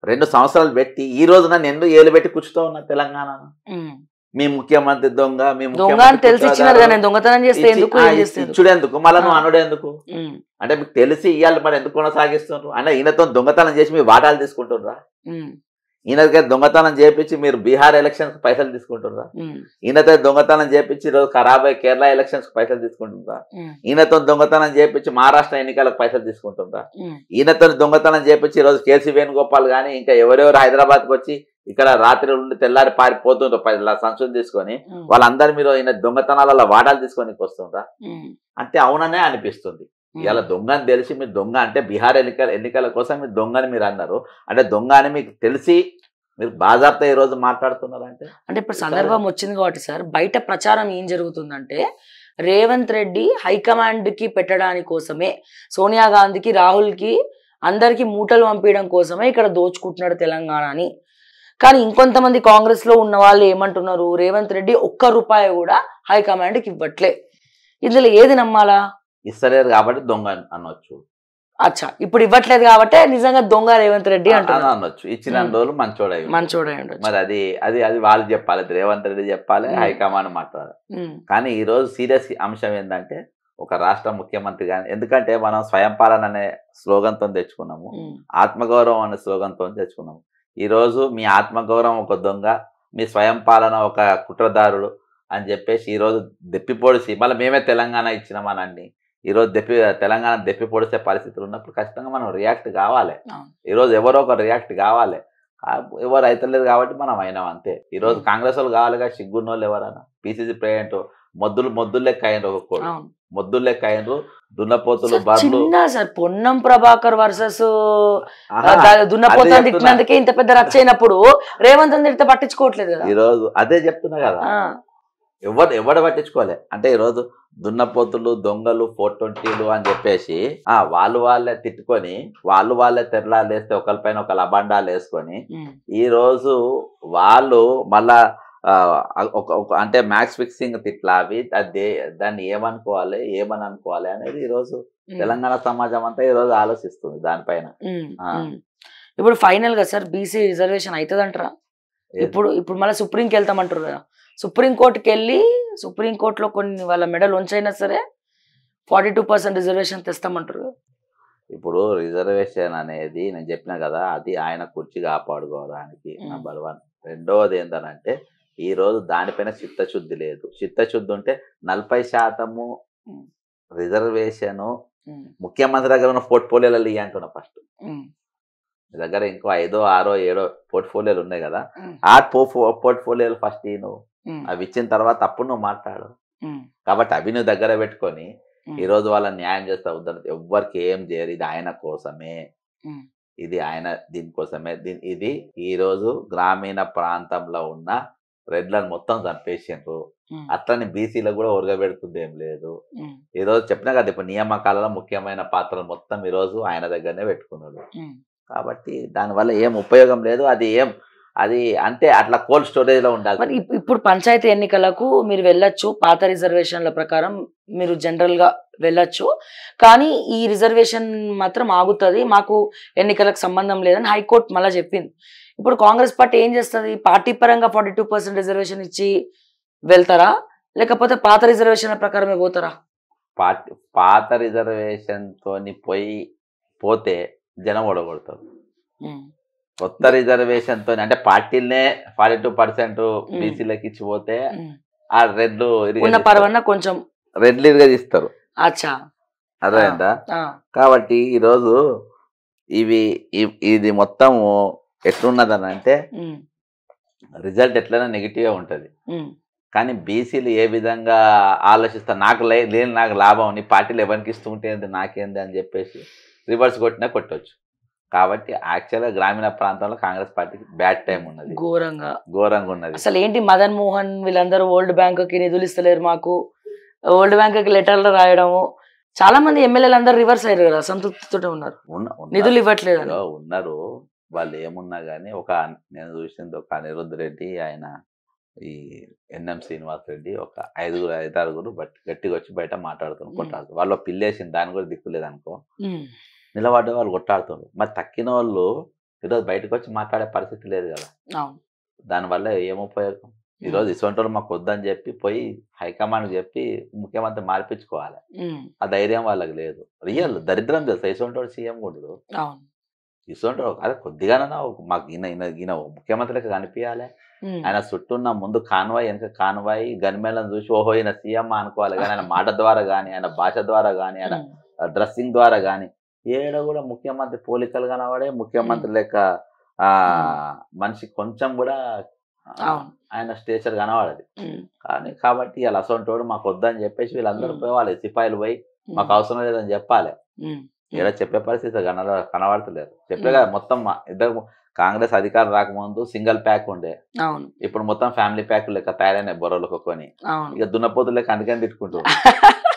2 సంవత్సరాలు పెట్టి ఈ రోజు నన్ను ఎందుకు ఏలు పెట్టి కూర్చుతో ఉన్నా తెలంగాణ? ఉమ్. మీ ముఖ్యమంత్రి దొంగ, మీ దొంగ అని తెలిసి ఇచ్చినారు కదా, నేను దొంగతనం చేస్తే ఎందుకు ఏం చేస్తారు? ఇచ్చుడెందుకు, మళ్ళీ నువ్వు ఆ. అనుడేందుకు? ఉమ్, అంటే మీకు తెలిసి ఇవ్వాలి, మరి ఎందుకు కొనసాగిస్తున్నారు? అంటే ఈయనతో దొంగతనం చేసి మీ వాటాలు తీసుకుంటుర్రా? ఉమ్, ఈయనకి దొంగతనం చేపించి మీరు బీహార్ ఎలక్షన్స్ పైసలు తీసుకుంటుర్రా? ఉమ్, ఈయనతో దొంగతనం చేపించి ఈరోజు ఖరాబ్ అయ్యి కేరళ ఎలక్షన్స్ పైసలు తీసుకుంటుండ్రా? ఉమ్, ఈయనతో దొంగతనం చేపించి మహారాష్ట్ర ఎన్నికలకు పైసలు తీసుకుంటుండ్రా? ఉమ్. ఈయనతో దొంగతనం చేపించి ఈరోజు కేసీ వేణుగోపాల్ కానీ ఇంకా ఎవరెవరు హైదరాబాద్కి వచ్చి ఇక్కడ రాత్రి ఉండి తెల్లారి పారిపోతుండ్రు సంచులు తీసుకొని, ఉమ్, వాళ్ళందరూ మీరు ఈయన దొంగతనాలలో వాటాలు తీసుకొని వస్తుండ్రా? ఉమ్, అంటే అవుననే అనిపిస్తుంది. ఉమ్. ఇలా దొంగ అని తెలిసి మీరు దొంగ అంటే బీహార్ ఎన్నికల కోసం మీరు దొంగని మీరు అన్నారు. అంటే దొంగ అని మీకు తెలిసి మీరు బాజాప్తా ఈ రోజు మాట్లాడుతున్నారంటే, అంటే ఇప్పుడు సందర్భం వచ్చింది కాబట్టి సార్, బయట ప్రచారం ఏం జరుగుతుందంటే రేవంత్ రెడ్డి హైకమాండ్ కి పెట్టడానికి కోసమే, సోనియా గాంధీకి, రాహుల్కి, అందరికి మూటలు పంపించడం కోసమే ఇక్కడ దోచుకుంటున్నాడు తెలంగాణని. కానీ ఇంకొంతమంది కాంగ్రెస్ లో ఉన్న వాళ్ళు ఏమంటున్నారు, రేవంత్ రెడ్డి ₹1 కూడా హైకమాండ్కి ఇవ్వట్లే. ఇందులో ఏది నమ్మాలా? ఇస్తలేరు కాబట్టి దొంగ అనొచ్చు, అచ్చా, ఇప్పుడు ఇవ్వట్లేదు కాబట్టి నిజంగా దొంగ రేవంత్ రెడ్డి అంటున్నారు. అనొచ్చు. ఇచ్చిన రోజులు మంచోడై మంచోడే ఉండొచ్చు. మరి అది అది అది వాళ్ళు చెప్పాలి, రేవంత్ రెడ్డి చెప్పాలి, హైకమాండ్ మాట్లాడాలి. కానీ ఈ రోజు సీరియస్ అంశం ఏంటంటే ఒక రాష్ట్ర ముఖ్యమంత్రి కానీ, ఎందుకంటే మనం స్వయం పాలన అనే స్లోగన్తో తెచ్చుకున్నాము, ఆత్మగౌరవం అనే స్లోగన్తో తెచ్చుకున్నాము. ఈరోజు మీ ఆత్మగౌరవం ఒక దొంగ, మీ స్వయం పాలన ఒక కుట్రదారుడు అని చెప్పేసి ఈరోజు దెప్పిపొడిసి మళ్ళీ మేమే తెలంగాణ ఇచ్చినామనండి. ఈరోజు తెలంగాణ దెప్పిపొడిసే పరిస్థితులు ఉన్నప్పుడు ఖచ్చితంగా మనం రియాక్ట్ కావాలి. ఈరోజు ఎవరో ఒకరు రియాక్ట్ కావాలి. ఎవరు అవుతలేదు కాబట్టి మనం అయినాం అంతే. ఈరోజు కాంగ్రెస్ వాళ్ళు కావాలిగా, సిగ్గున్నోళ్ళు ఎవరైనా పిసిసి ప్రెసిడెంట్ మొద్దులు లెక్క అయినరు, ఒక్కొక్కడు మొద్దులు లెక్క అయినరు, దున్నపోతులు బర్లు. సార్ పొన్నం ప్రభాకర్ వర్సెస్ దున్నపోతులు తిట్టినందుకే ఇంత పెద్ద రచ్చ అయినప్పుడు రేవంత్ తిడితే పట్టించుకోవట్లేదు కదా. ఈరోజు అదే చెప్తున్నా కదా, ఎవడు పట్టించుకోలే. అంటే ఈరోజు దున్నపోతులు, దొంగలు, 420లు అని చెప్పేసి వాళ్ళే తిట్టుకొని వాళ్ళే తెరలాలు వేస్తే ఒకరిపైన ఒకరు అబండాలు వేసుకొని ఈరోజు వాళ్ళు మళ్ళా అంటే మ్యాక్స్ ఫిక్సింగ్ తిట్లా అవి దాన్ని ఏమని అనుకోవాలి అనేది ఈరోజు తెలంగాణ సమాజం అంతా ఈరోజు ఆలోచిస్తుంది దానిపైన. ఇప్పుడు ఫైనల్ గా సార్ బీసీ రిజర్వేషన్ అవుతుంది అంటారా? ఇప్పుడు మళ్ళీ సుప్రీంకి వెళ్తామంటారు కదా, సుప్రీంకోర్టుకి వెళ్ళి సుప్రీంకోర్టులో కొన్ని వాళ్ళ మెడల్ ఉంచైనా సరే 42% రిజర్వేషన్ తెస్తామంటారు. ఇప్పుడు రిజర్వేషన్ అనేది నేను చెప్పినా కదా, అది ఆయన కుర్చీ కాపాడుకోవడానికి నంబర్ 1. రెండవది ఏంటంటే ఈరోజు దానిపైన చిత్తశుద్ధి లేదు. చిత్తశుద్ధి ఉంటే 40% రిజర్వేషన్ ముఖ్యమంత్రి దగ్గర ఉన్న పోర్ట్ఫోలియోలలో ఇవి అంటున్నా. ఫస్ట్ మీ దగ్గర ఇంకో 5, 6, 7 పోర్ట్ఫోలియోలు ఉన్నాయి కదా, ఆ పోర్ట్ఫోలియోలు ఫస్ట్ నువ్వు అవి ఇచ్చిన తర్వాత అప్పుడు నువ్వు మాట్లాడు. కాబట్టి అవి నువ్వు దగ్గర పెట్టుకొని ఈరోజు వాళ్ళని న్యాయం చేస్తా వద్దు. ఎవ్వరికి ఏం చేయరు, ఇది ఆయన కోసమే, ఇది ఆయన దీనికోసమే. ఇది ఈరోజు గ్రామీణ ప్రాంతంలో ఉన్న రెడ్లను మొత్తం చంపేసిండ్రు. ఉమ్, అట్లని బీసీలకు కూడా ఒరగబెడుతుంది ఏం లేదు. ఉమ్, ఈరోజు చెప్పినా కదా ఇప్పుడు నియామకాలలో ముఖ్యమైన పాత్రలు మొత్తం ఈరోజు ఆయన దగ్గరనే పెట్టుకున్నాడు. ఉమ్. కాబట్టి దానివల్ల ఏం ఉపయోగం లేదు. అది అంతే అట్లా కోల్డ్ స్టోరేజ్ లో ఉండాలి. మరి ఇప్పుడు పంచాయతీ ఎన్నికలకు మీరు వెళ్ళొచ్చు, పాత రిజర్వేషన్ల ప్రకారం మీరు జనరల్ గా వెళ్ళొచ్చు, కానీ ఈ రిజర్వేషన్ మాత్రం ఆగుతుంది, మాకు ఎన్నికలకు సంబంధం లేదని హైకోర్టు మళ్ళీ చెప్పింది. ఇప్పుడు కాంగ్రెస్ పార్టీ ఏం చేస్తుంది? పార్టీ పరంగా 42% రిజర్వేషన్ ఇచ్చి వెళ్తారా, లేకపోతే పాత రిజర్వేషన్ల ప్రకారమే పోతారా? పాత రిజర్వేషన్ తోని పోతే జనం ఓడగొడతారు. ఉమ్, కొత్త రిజర్వేషన్ తోని అంటే పార్టీలనే 42% బీసీలకు ఇచ్చి పోతే ఉమ్. ఆ రెడ్లు ఉన్న పరవన్న కొంచెం రెడ్లు ఇరగదీస్తారు. అచ్చా. అర్థమైందా? ఆ, కాబట్టి ఈరోజు ఇది మొత్తం ఎట్లున్నదని అంటే ఉమ్, రిజల్ట్ ఎట్లైనా నెగిటివ్ ఉంటుంది. ఉమ్, కానీ బీసీలు ఏ విధంగా ఆలోచిస్తారు, నాకు లేని నాకు లాభం, నీ పార్టీలు ఎవరికి ఇస్తూ ఉంటే నాకేంది అని చెప్పేసి రివర్స్ కొట్టినా కొట్టవచ్చు. కాబట్టి యాక్చువల్గా గ్రామీణ ప్రాంతంలో కాంగ్రెస్ పార్టీకి బ్యాడ్ టైం ఉన్నది, ఘోరంగా ఉన్నది. అసలు ఏంటి మదన్ మోహన్ వీళ్ళందరూ వరల్డ్ బ్యాంకుకి నిధులు ఇస్తలేరు, మాకు వరల్డ్ బ్యాంకుకి లెటర్లు రాయడము, చాలా మంది ఎమ్మెల్యేలు అందరూ రివర్స్ అయ్యారు కదా, సంతృప్తితో ఉన్నారు, నిధులు ఇవ్వట్లేదు ఉన్నారు. వాళ్ళు ఏమున్నా కానీ నేను చూసింది ఒక అనిరుద్ధ్ రెడ్డి, ఆయన ఈ ఎన్ఎం శ్రీనివాస్ రెడ్డి, ఒక 5-6 గట్టిగా వచ్చి బయట మాట్లాడుతున్నారు, కొట్టాడుతారు. వాళ్ళు పిల్లేసింది దాని కూడా దిక్కులేదు అనుకో, నిలబడ్డ వాళ్ళు కొట్టాడుతున్నారు. మరి తక్కిన వాళ్ళు ఈరోజు బయటకు వచ్చి మాట్లాడే పరిస్థితి లేదు కదా. దానివల్ల ఏం ఉపయోగం? ఈరోజు ఇటువంటి వాళ్ళు మాకు వద్దని చెప్పి పోయి హైకమాండ్ చెప్పి ముఖ్యమంత్రి మార్పించుకోవాలి. ఆ ధైర్యం వాళ్ళకి లేదు. రియల్ దరిద్రం తెలుసా, ఇటువంటి వాడు సీఎం కూడా ఇటువంటి అదే కొద్దిగానన్నా మాకు ఈయన ముఖ్యమంత్రికి కనిపించాలి. ఆయన చుట్టూ ఉన్న ముందు కాన్వాయ్, వెనక కాన్వాయ్, గన్మేళను చూసి ఓహో ఈయన సీఎం అనుకోవాలి. కానీ ఆయన మాట ద్వారా కానీ, ఆయన భాష ద్వారా కానీ, ఆయన డ్రెస్సింగ్ ద్వారా కానీ ఏడ కూడా ముఖ్యమంత్రి పోలికలు కనవాడే, ముఖ్యమంత్రి లెక్క మనిషి కొంచెం కూడా ఆయన స్టేచర్ కనవాడది. కాబట్టి ఇలా అసొంటోడు మాకు వద్దని చెప్పేసి వీళ్ళందరూ పోవాలి, సిపాయిలు పోయి మాకు అవసరం లేదని చెప్పాలి. ఏడ చెప్పే పరిస్థితి కనబడతలేరు. చెప్పే కదా మొత్తం ఇద్దరు కాంగ్రెస్ అధికారం రాకముందు సింగిల్ ప్యాక్ ఉండే, ఇప్పుడు మొత్తం ఫ్యామిలీ ప్యాక్ లెక్క తయారైనాయి బొర్రలు కొనుక్కొని. ఇక దున్నపోతు లెక్క అందుకని తిట్టుకుంటారు.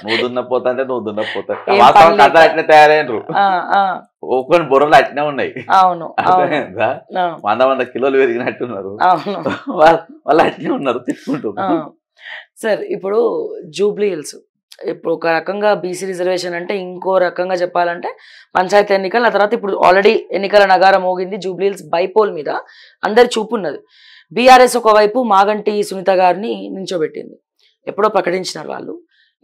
నువ్వు దున్నపోతా అంటే నువ్వు దున్నపోతా, వాస్తవం కథ అట్నే తయారైనరు. ఒక్కొని బొర్రలు అట్నే ఉన్నాయి, 100 కిలోలు పెరిగినట్టున్నారు, వాళ్ళు అట్నే ఉన్నారు తిట్టుకుంటారు. సార్ ఇప్పుడు జూబ్లీ హిల్స్ ఇప్పుడు ఒక రకంగా బీసీ రిజర్వేషన్ అంటే, ఇంకో రకంగా చెప్పాలంటే పంచాయతీ ఎన్నికలు, ఆ తర్వాత ఇప్పుడు ఆల్రెడీ ఎన్నికల నగారం మోగింది. జూబ్లీ హిల్స్ బైపోల్ మీద అందరి చూపు ఉన్నది. బీఆర్ఎస్ ఒకవైపు మాగంటి సునీత గారిని నించోబెట్టింది, ఎప్పుడో ప్రకటించినారు వాళ్ళు.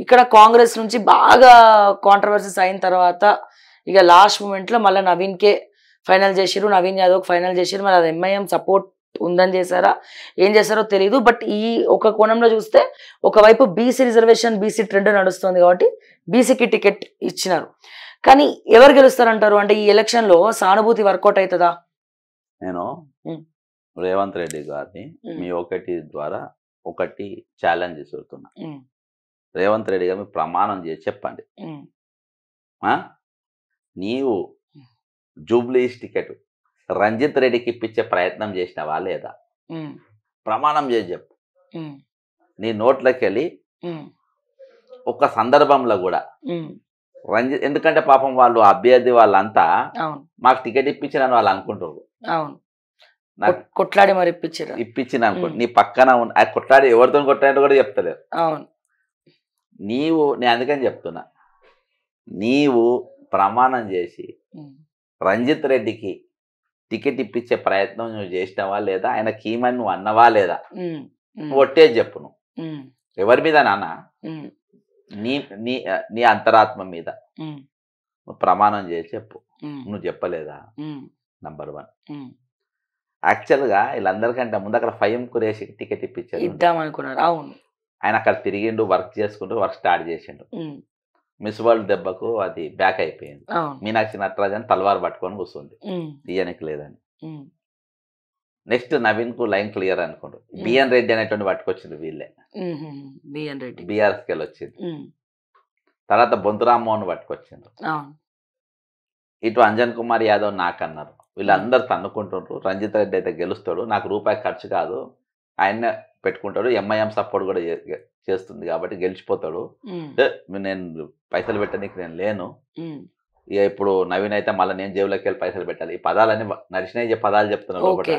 ఇక్కడ కాంగ్రెస్ నుంచి బాగా కాంట్రవర్సీస్ అయిన తర్వాత ఇక లాస్ట్ మూమెంట్లో మళ్ళీ నవీన్కే ఫైనల్ చేసారు, నవీన్ యాదవ్కి ఫైనల్ చేసారు. మరి అది ఎంఐఎం సపోర్ట్ ఉందని చేశారా, ఏం చేశారో తెలియదు. బట్ ఈ ఒక కోణంలో చూస్తే ఒకవైపు బీసీ రిజర్వేషన్, బీసీ ట్రెండ్ నడుస్తుంది కాబట్టి బీసీకి టికెట్ ఇచ్చినారు. కానీ ఎవరు గెలుస్తారంటారు? అంటే ఈ ఎలక్షన్లో సానుభూతి వర్కౌట్ అవుతుందా? నేను రేవంత్ రెడ్డి గారిని మీ ఒకటి ద్వారా ఒకటి ఛాలెంజ్ చేస్తున్నా. రేవంత్ రెడ్డి గారు మీరు ప్రమాణం చేసి చెప్పండి, నీవు జూబ్లీ టికెట్ రంజిత్ రెడ్డికి ఇప్పించే ప్రయత్నం చేసినావా లేదా? ప్రమాణం చేసి చెప్పు. నీ నోట్లోకి వెళ్ళి ఒక సందర్భంలో కూడా రంజిత్, ఎందుకంటే పాపం వాళ్ళు అభ్యర్థి వాళ్ళంతా మాకు టికెట్ ఇప్పించిన వాళ్ళు అనుకుంటారు, కొట్లాడి మరి ఇప్పించిన అనుకో. నీ పక్కన కొట్లాడి ఎవరితో కొట్లాడి కూడా చెప్తలేరు. నేను అందుకని చెప్తున్నా, నీవు ప్రమాణం చేసి రంజిత్ రెడ్డికి టికెట్ ఇప్పించే ప్రయత్నం నువ్వు చేసినావా లేదా, ఆయన కీమని నువ్వు అన్నవా లేదా, ఒట్టేది చెప్పు. నువ్వు ఎవరి మీద నాన్న, నీ నీ నీ అంతరాత్మ మీద నువ్వు ప్రమాణం చేసి చెప్పు. నువ్వు చెప్పలేదా? నంబర్ 1. యాక్చువల్గా వీళ్ళందరికంటే ముందు అక్కడ ఫైమ్ కురేషికి టికెట్ ఇప్పించారు, ఇద్దామనుకున్నారు. అవును, ఆయన అక్కడ తిరిగిండు, వర్క్ చేసుకుంటూ వర్క్ స్టార్ట్ చేసిండు. మిస్ వరల్డ్ దెబ్బకు అది బ్యాక్ అయిపోయింది. మీనాక్షి నటరాజన్ తలవారు పట్టుకొని కూర్చుంది, తీయనికి లేదని. నెక్స్ట్ నవీన్ కు లైన్ క్లియర్ అనుకోండు, బిఎన్ రెడ్డి అనేటువంటి పట్టుకొచ్చింది వీళ్ళే, బీఆర్ఎస్కి వచ్చింది. తర్వాత బొంతు రామ్మోహన్ పట్టుకొచ్చిండ్రు, ఇటు అంజన్ కుమార్ యాదవ్ నాకన్నారు. వీళ్ళందరూ తన్నుకుంటుండ్రు, రంజిత్ రెడ్డి అయితే గెలుస్తాడు, నాకు రూపాయి ఖర్చు కాదు, ఆయన పెట్టుకుంటాడు. ఎంఐఎం సపోర్ట్ కూడా చేస్తుంది కాబట్టి గెలిచిపోతాడు. నేను పైసలు పెట్టడానికి నేను లేను. ఇక ఇప్పుడు నవీన్ అయితే మళ్ళీ నేను జేబులోకి వెళ్ళి పైసలు పెట్టాలి. ఈ పదాలన్నీ నడిచినాయి పదాలు చెప్తున్నాను లోపల.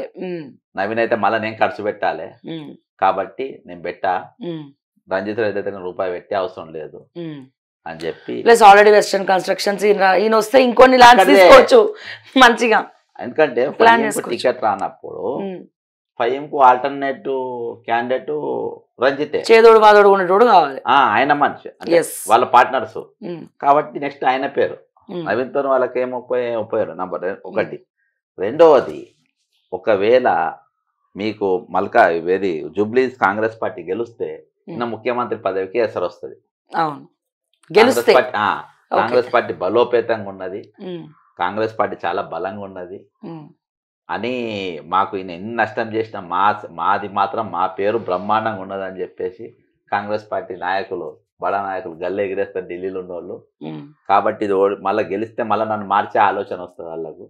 నవీన్ అయితే మళ్ళీ నేను ఖర్చు పెట్టాలి కాబట్టి నేను పెట్టా. రంజిత్ రెడ్డి అయితే రూపాయి పెట్టే అవసరం లేదు అని చెప్పి, ప్లస్ ఆల్రెడీ వెస్టర్న్ కన్స్ట్రక్షన్స్ ఈయన వస్తే ఇంకొన్ని ల్యాండ్స్ తీసుకోవచ్చు మంచిగా. ఎందుకంటే టికెట్ రానప్పుడు ఫైమ్కు ఆల్టర్నేటివ్ క్యాండిడేట్ రంజితే, చేదోడు వాదోడు ఉండేటోడు కావాలి. ఆయన మనిషి, వాళ్ళ పార్ట్నర్స్ కాబట్టి నెక్స్ట్ ఆయన పేరు. నవీన్తో వాళ్ళకి ఏం ఉపయోగం నంబర్ 1. రెండవది, ఒకవేళ మీకు మల్కా వేది జూబ్లీస్ కాంగ్రెస్ పార్టీ గెలిస్తే నిన్న ముఖ్యమంత్రి పదవికి ఎసరు వస్తుంది. కాంగ్రెస్ పార్టీ బలోపేతంగా ఉన్నది, కాంగ్రెస్ పార్టీ చాలా బలంగా ఉన్నది అని మాకు ఈయన ఎన్ని నష్టం చేసినా మాది మాత్రం మా పేరు బ్రహ్మాండంగా ఉన్నదని చెప్పేసి కాంగ్రెస్ పార్టీ నాయకులు, బడా నాయకులు గల్లె ఎగిరేస్తారు ఢిల్లీలో ఉన్నోళ్ళు. కాబట్టి ఇది మళ్ళీ గెలిస్తే మళ్ళీ నన్ను మార్చే ఆలోచన వస్తుంది వాళ్ళకు.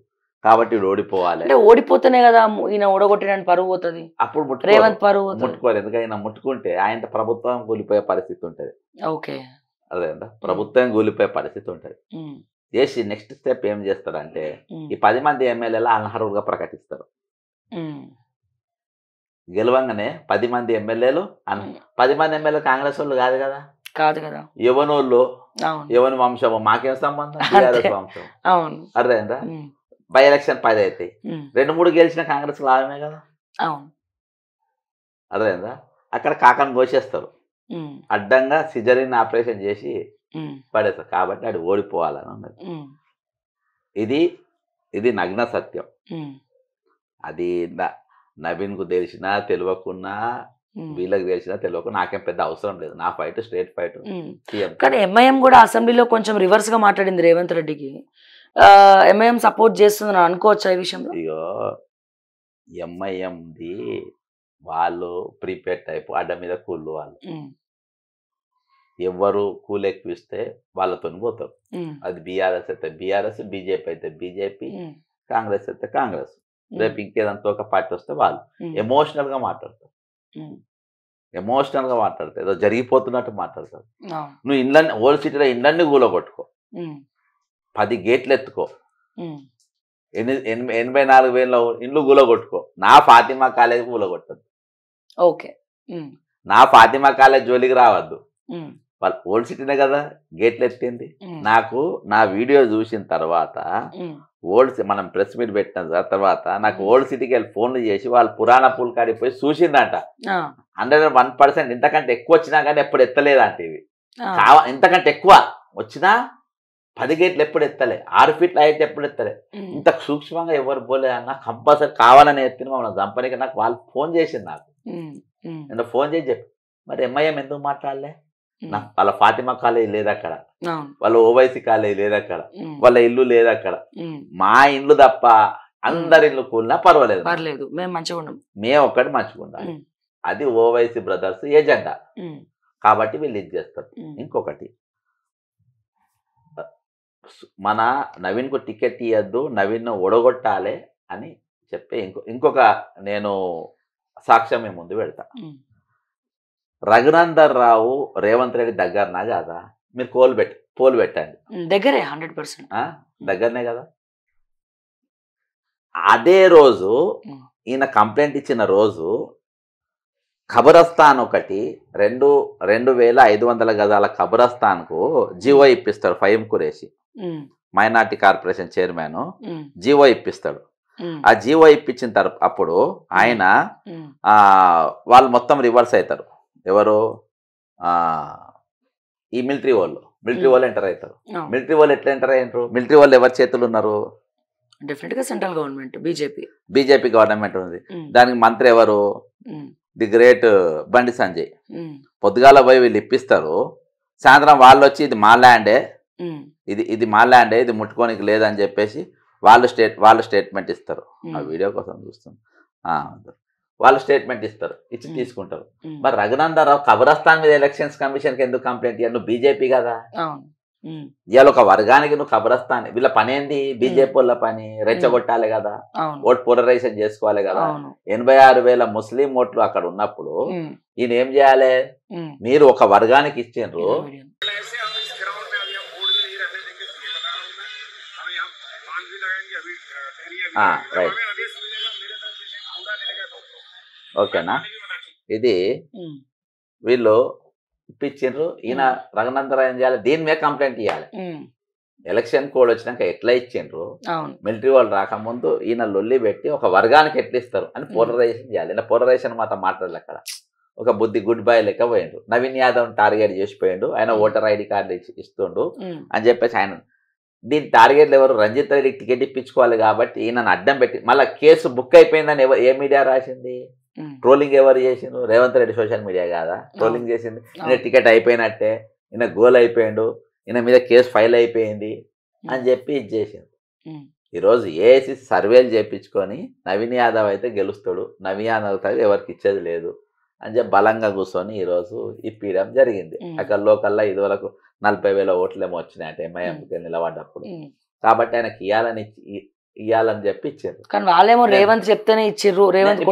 కాబట్టి ఇది ఓడిపోవాలి. ఓడిపోతేనే కదా ఈయన ఓడగొట్టిన పరువు పోతుంది. అప్పుడు రేవంత్ పరువు ముట్టుకోరు, ఎందుకైనా ముట్టుకుంటే ఆయన ప్రభుత్వం కూలిపోయే పరిస్థితి ఉంటుంది. ఓకే, అదేందా, ప్రభుత్వం కూలిపోయే పరిస్థితి ఉంటుంది. చేసి నెక్స్ట్ స్టెప్ ఏం చేస్తారంటే ఈ 10 మంది ఎమ్మెల్యేలు అనర్హులుగా ప్రకటిస్తారు. గెలవంగానే 10 మంది ఎమ్మెల్యేలు 10 మంది ఎమ్మెల్యేలు కాంగ్రెస్ వాళ్ళు కాదు కదా, యువనోళ్ళు, యువన వంశం, మాకేం సంబంధం, టీఆర్ఎస్ వంశం. అర్థమైందా? బై ఎలక్షన్ 10 అవుతాయి, 2-3 గెలిచిన కాంగ్రెస్ లాభమే కదా. అర్థమైందా? అక్కడ కాకని కోసేస్తారు, అడ్డంగా సిజరీన్ ఆపరేషన్ చేసి పడేస్తారు. కాబట్టి అది ఓడిపోవాలని ఉన్నది. ఇది నగ్న సత్యం. అది నవీన్కు తెలిసినా తెలియకున్నా, వీళ్ళకి తెలిసినా తెలియకుండా నాకేం పెద్ద అవసరం లేదు. నా ఫైట్ స్ట్రేట్ ఫైట్. కానీ ఎంఐఎం కూడా అసెంబ్లీలో కొంచెం రివర్స్ గా మాట్లాడింది రేవంత్ రెడ్డికి. ఎంఐఎం సపోర్ట్ చేస్తుంది అనుకోవచ్చా ఈ విషయంలో? ఇగో ఎంఐఎంది వాళ్ళు ప్రీపేడ్ టైప్ అడ్డ మీద కూళ్ళు. వాళ్ళు ఎవరు కూల్ ఎక్కువిస్తే వాళ్ళతో పోతారు. అది బీఆర్ఎస్ అయితే బీఆర్ఎస్, బీజేపీ అయితే బీజేపీ, కాంగ్రెస్ అయితే కాంగ్రెస్. రేపు ఇంకేదంతా ఒక పార్టీ వస్తే వాళ్ళు ఎమోషనల్ గా మాట్లాడతారు. ఏదో జరిగిపోతున్నట్టు మాట్లాడతారు. నువ్వు ఇండ్లన్నీ ఓల్డ్ సిటీలో ఇండ్లన్నీ కూలగొట్టుకో, 10 గేట్లు ఎత్తుకో, 84,000 ఇండ్లు కూలగొట్టుకో, నా ఫాతిమా కాలేజ్ కూలగొట్టద్దు. ఓకే, నా ఫాతిమా కాలేజ్ జోలికి రావద్దు. వాళ్ళు ఓల్డ్ సిటీనే కదా గేట్లు ఎత్తింది. నాకు నా వీడియో చూసిన తర్వాత మనం ప్రెస్ మీట్ పెట్టిన తర్వాత నాకు ఓల్డ్ సిటీకి వెళ్ళి ఫోన్లు చేసి వాళ్ళు పురాణ పూల్ కాడికి పోయి చూసిందంట. 101% ఇంతకంటే ఎక్కువ వచ్చినా కానీ ఎప్పుడు ఎత్తలేదంటే ఇవి ఇంతకంటే ఎక్కువ వచ్చినా 10 గేట్లు ఎప్పుడు ఎత్తలే, 6 ఫీట్ల హైట్ ఎప్పుడు ఎత్తలే. ఇంత సూక్ష్మంగా ఎవరు పోలే అన్న కంపల్సరీ కావాలని ఎత్తిన మమ్మల్ని చంపనీకి నాకు వాళ్ళు ఫోన్ చేసింది. నాకు నేను ఫోన్ చేసి చెప్పి మరి ఎంఐఎం ఎందుకు మాట్లాడలే? వాళ్ళ ఫాతిమా కాలేజ్ లేదు అక్కడ, వాళ్ళ ఓవైసీ కాలేజ్ లేదు అక్కడ, వాళ్ళ ఇల్లు లేదు అక్కడ. మా ఇల్లు తప్ప అందరి ఇల్లు కూలినా పర్వాలేదు, మేము ఒక్కటి మంచిగా ఉండాలి. అది ఓవైసీ బ్రదర్స్ ఏజెండా కాబట్టి వీళ్ళు ఇది చేస్తారు. ఇంకొకటి, మన నవీన్కు టికెట్ ఇవ్వద్దు, నవీన్ ఓడగొట్టాలి అని చెప్పి ఇంకొక నేను సాక్ష్యం మీ ముందు పెడతా. రఘునందన్ రావు రేవంత్ రెడ్డి దగ్గరనా కాదా? మీరు పోల్ పెట్టండి. దగ్గరే, 100% దగ్గరనే కదా. అదే రోజు ఈయన కంప్లైంట్ ఇచ్చిన రోజు ఖబరస్థాన్ ఒకటి 2,500 గజాల ఖబరస్థాన్కు జీవో ఇప్పిస్తాడు Fahim Qureshi, minority corporation chairman. GO ఇప్పిస్తాడు. ఆ జీవో ఇప్పించిన తర్వాత అప్పుడు ఆయన వాళ్ళు మొత్తం రివర్స్ అవుతారు. ఎవరు? ఈ మిలిటరీ వాళ్ళు ఎంటర్ అవుతారు. మిలిటరీ వాళ్ళు ఎట్లా ఎంటర్ అయ్యారు? మిలిటరీ వాళ్ళు ఎవరి చేతులు ఉన్నారు? డెఫినెట్ గా సెంట్రల్ గవర్నమెంట్, బీజేపీ గవర్నమెంట్ ఉంది. దానికి మంత్రి ఎవరు? The great Bandi Sanjay. పొద్దుగాల పోయి వీళ్ళు ఇప్పిస్తారు, సాయంత్రం వాళ్ళు వచ్చి ఇది మా ల్యాండే, ఇది మా ల్యాండే, ఇది ముట్టుకోనికి లేదని చెప్పేసి వాళ్ళు స్టేట్మెంట్ ఇస్తారు. ఆ వీడియో కోసం చూస్తాం. వాళ్ళు స్టేట్మెంట్ ఇస్తారు, ఇచ్చి తీసుకుంటారు. మరి రఘునందన్ రావు ఖబరస్థాన్ మీద ఎలక్షన్స్ కమిషన్కి ఎందుకు కంప్లైంట్ ఇయ్యారు? నువ్వు బీజేపీ కదా, ఇవాళ ఒక వర్గానికి నువ్వు కబరస్తాను, వీళ్ళ పని ఏంది? బీజేపీ వాళ్ళ పని రెచ్చగొట్టాలి కదా, ఓట్ పోలరైజేషన్ చేసుకోవాలి కదా. 86,000 ముస్లిం ఓట్లు అక్కడ ఉన్నప్పుడు ఈయన ఏం చేయాలి? మీరు ఒక వర్గానికి ఇచ్చిండ్రు, రైట్, ఓకేనా? ఇది వీళ్ళు ఇప్పించిండ్రు. ఈయన రఘునందరావు ఏం చేయాలి? దీని మీద కంప్లైంట్ ఇవ్వాలి. ఎలక్షన్ కోడ్ వచ్చినాక ఎట్లా ఇచ్చిండ్రు, మిలిటరీ వాళ్ళు రాకముందు ఈయన లొల్లి పెట్టి ఒక వర్గానికి ఎట్లా ఇస్తారు అని పోలరైజేషన్ చేయాలి. ఈయన పోలరైజేషన్ మాత్రం మాట్లాడాలి. అక్కడ ఒక బుద్ధి గుడ్ బై లెక్క పోయిండు. నవీన్ యాదవ్ టార్గెట్ చేసిపోయిండు, ఆయన ఓటర్ ఐడి కార్డు ఇస్తుండు అని చెప్పేసి ఆయన దీని టార్గెట్లు ఎవరు? రంజిత్ రెడ్డికి టికెట్ ఇప్పించుకోవాలి కాబట్టి ఈయనను అడ్డం పెట్టి మళ్ళీ కేసు బుక్ అయిపోయిందని ఏ మీడియా రాసింది? ట్రోలింగ్ ఎవరు చేసిండు? రేవంత్ రెడ్డి సోషల్ మీడియా కాదా ట్రోలింగ్ చేసింది? ఈయన టికెట్ అయిపోయినట్టే, ఈయన గోల్ అయిపోయిండు, ఈయన మీద కేసు ఫైల్ అయిపోయింది అని చెప్పి ఇది చేసిండు. ఈరోజు ఏసీ సర్వేలు చేయించుకొని నవీన్ యాదవ్ అయితే గెలుస్తాడు, నవీన్ యాదవ్ ఎవరికి ఇచ్చేది లేదు అని చెప్పి బలంగా కూర్చొని ఈరోజు ఇప్పించడం జరిగింది. అక్కడ లోకల్లా ఇదివరకు 40,000 ఓట్లేమో వచ్చినాయంటే ఎంఐఎంకి నిలబడ్డప్పుడు. కాబట్టి ఆయనకి ఇయ్యాలని చెప్పి ఇచ్చారు. కానీ వాళ్ళేమో రేవంత్ చెప్తేనే ఇచ్చిర్రు, రేవంత్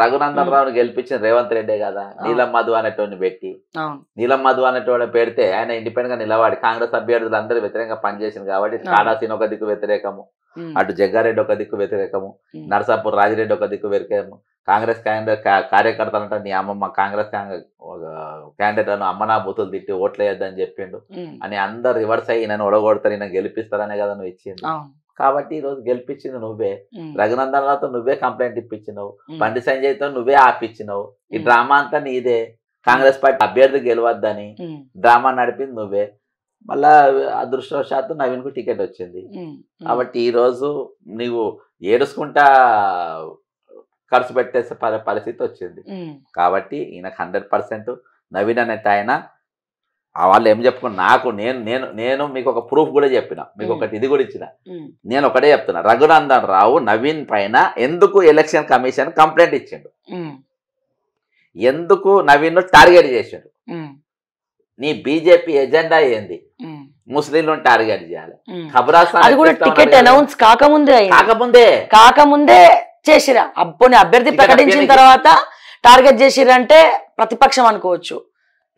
రఘునందన్ రావుని గెలిపించిన రేవంత్ రెడ్డే కదా. నీలం మధు అనేటోని పెట్టి, నీలం మధు అనేటోని పెడితే ఆయన ఇండిపెండెంట్ గా నిలబడి కాంగ్రెస్ అభ్యర్థులు అందరూ వ్యతిరేకంగా పనిచేసింది కాబట్టి కాడాసీన్ ఒక దిక్కు వ్యతిరేకము, అటు జగ్గారెడ్డి ఒక దిక్కు వ్యతిరేకము, నరసాపూర్ రాజిరెడ్డి ఒక దిక్కు వ్యతిరేకము, కాంగ్రెస్ కార్యకర్తలు అంటే నీ అమ్మమ్మ కాంగ్రెస్ క్యాండిడేట్ అను అమ్మనా బూతులు తిట్టి ఓట్లేయద్దని చెప్పిండు అని అందరు రివర్స్ అయ్యి నన్ను ఒడగొడతారు, నేను గెలిపిస్తారనే కదా నువ్వు ఇచ్చింది. కాబట్టి ఈ రోజు గెలిపించింది నువ్వే. రఘునందన్ రావుతో నువ్వే కంప్లైంట్ ఇప్పించినావు, బండి సంజయ్తో నువ్వే ఆపిచ్చినావు. ఈ డ్రామా అంతా నీదే. కాంగ్రెస్ పార్టీ అభ్యర్థి గెలవద్దని డ్రామా నడిపింది నువ్వే. మళ్ళా అదృష్టవశాత్తు నవీన్కు టికెట్ వచ్చింది. కాబట్టి ఈ రోజు నీవు ఏడుచుకుంటా ఖర్చు పెట్టే పరిస్థితి వచ్చింది. కాబట్టి ఈయనకు 100% నవీన్ అనేట ఆయన వాళ్ళు ఏం చెప్పుకున్నా నాకు నేను మీకు ఒక ప్రూఫ్ కూడా చెప్పిన, మీకు ఒకటి ఇది కూడా ఇచ్చిన. నేను ఒకటే చెప్తున్నా, రఘునందన్ రావు నవీన్ పైన ఎందుకు ఎలక్షన్ కమిషన్ కంప్లైంట్ ఇచ్చిండు, ఎందుకు నవీన్ టార్గెట్ చేసిండు? నీ బీజేపీ ఎజెండా ఏంది? ముస్లింలను టార్గెట్ చేయాలి. టికెట్ అనౌన్స్ కాకముందే చేసిరా. అప్పుడు అభ్యర్థి ప్రకటించిన తర్వాత టార్గెట్ చేసిరంటే ప్రతిపక్షం అనుకోవచ్చు.